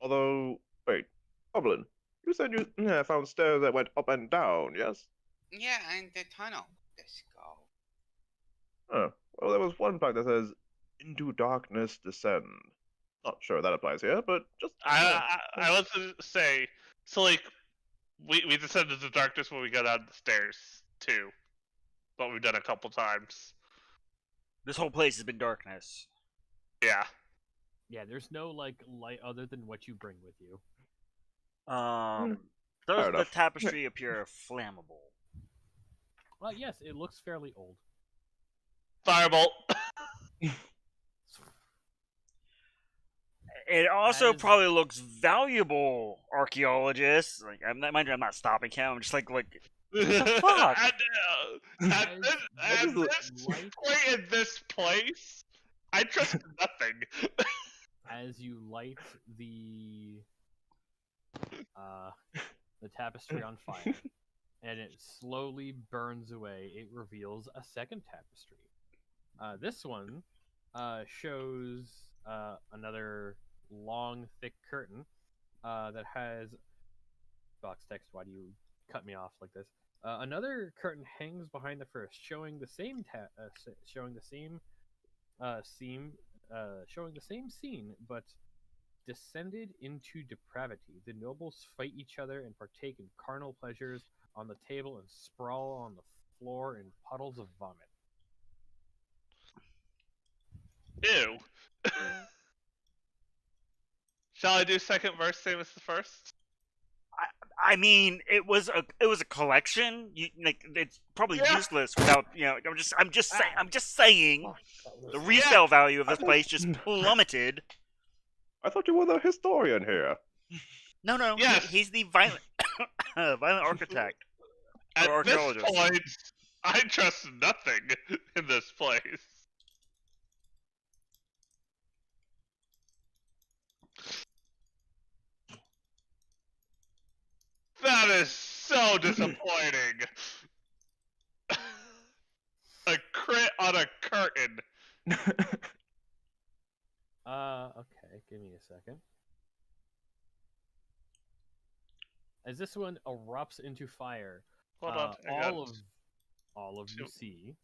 [SPEAKER 5] Although, wait, Goblin, you said you found stairs that went up and down, yes?
[SPEAKER 4] Yeah, and the tunnel. Let's go.
[SPEAKER 5] Huh. Well, there was one plaque that says, "Into darkness descend." Not sure that applies here, but just.
[SPEAKER 3] I was gonna say, so like, we descended to darkness when we got down the stairs too, but we've done a couple times.
[SPEAKER 2] This whole place has been darkness.
[SPEAKER 3] Yeah.
[SPEAKER 1] Yeah, there's no like light other than what you bring with you.
[SPEAKER 2] Does
[SPEAKER 5] Fair
[SPEAKER 2] the
[SPEAKER 5] enough.
[SPEAKER 2] tapestry appear flammable?
[SPEAKER 1] Well, yes, it looks fairly old.
[SPEAKER 3] Firebolt.
[SPEAKER 2] It also
[SPEAKER 1] As-
[SPEAKER 2] probably looks valuable, archaeologists. Like, mind you, I'm not stopping him. I'm just like, the fuck?
[SPEAKER 3] At this
[SPEAKER 1] light-
[SPEAKER 3] point in this place, I trust nothing.
[SPEAKER 1] as you light the tapestry on fire, and it slowly burns away, it reveals a second tapestry. This one shows another long, thick curtain that has box text. Why do you cut me off like this? Another curtain hangs behind the first, showing the same showing the same showing the same scene, but descended into depravity. The nobles fight each other and partake in carnal pleasures on the table and sprawl on the floor in puddles of vomit.
[SPEAKER 3] Ew. Shall I do second verse same as the first?
[SPEAKER 2] I mean, it was a collection. It's probably useless without I'm just saying the resale value of this place just plummeted.
[SPEAKER 5] I thought you were the historian here.
[SPEAKER 2] No,
[SPEAKER 3] Yes.
[SPEAKER 2] he's the violent architect.
[SPEAKER 3] At
[SPEAKER 2] Or
[SPEAKER 3] this
[SPEAKER 2] archaeologist.
[SPEAKER 3] point, I trust nothing in this place. That is so disappointing. A crit on a curtain.
[SPEAKER 1] Okay, give me a second. As this one erupts into fire,
[SPEAKER 3] Hold on, I got
[SPEAKER 1] all of you
[SPEAKER 3] two.
[SPEAKER 1] see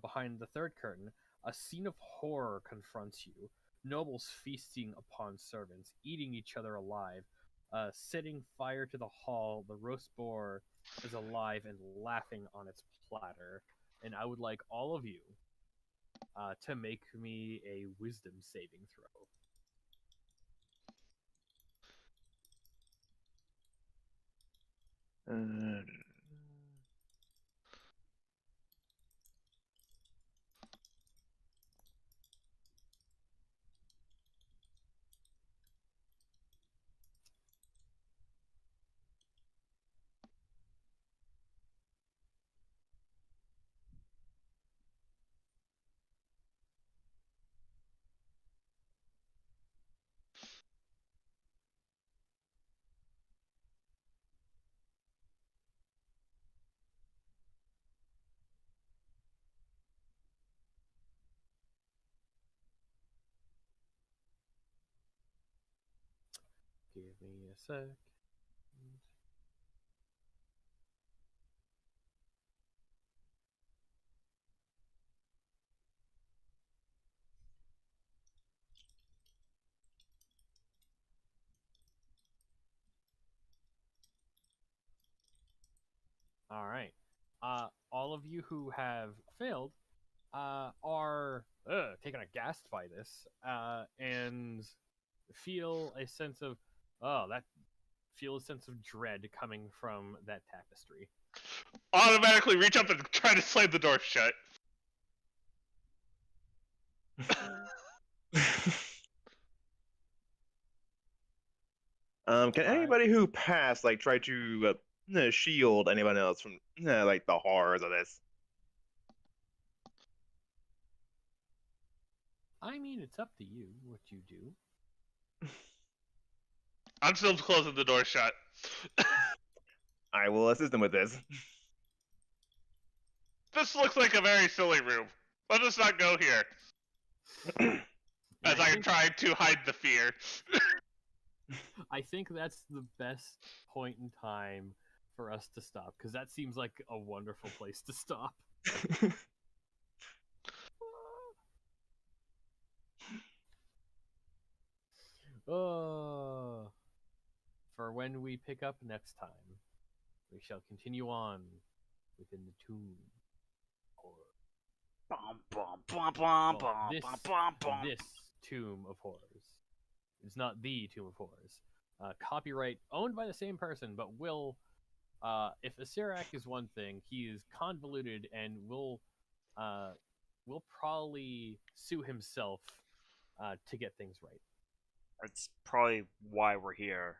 [SPEAKER 1] behind the third curtain, a scene of horror confronts you. Nobles feasting upon servants, eating each other alive, setting fire to the hall. The roast boar is alive and laughing on its platter. And I would like all of you to make me a wisdom saving throw. Give me a sec. All right. All of you who have failed are taken aghast by this and feel a sense of feel a sense of dread coming from that tapestry.
[SPEAKER 3] Automatically reach up and try to slam the door shut.
[SPEAKER 5] Can anybody who passed like try to shield anyone else from like the horrors of this?
[SPEAKER 1] I mean, it's up to you what you do.
[SPEAKER 3] I'm still closing the door shut.
[SPEAKER 5] I will assist them with this.
[SPEAKER 3] This looks like a very silly room. Let us not go here. As I try to hide the fear.
[SPEAKER 1] I think that's the best point in time for us to stop, because that seems like a wonderful place to stop. For when we pick up next time, we shall continue on within the tomb. This tomb of horrors. It's not the tomb of horrors. Copyright owned by the same person, but will, if Asirak is one thing, he is convoluted and will probably sue himself to get things right.
[SPEAKER 2] That's probably why we're here.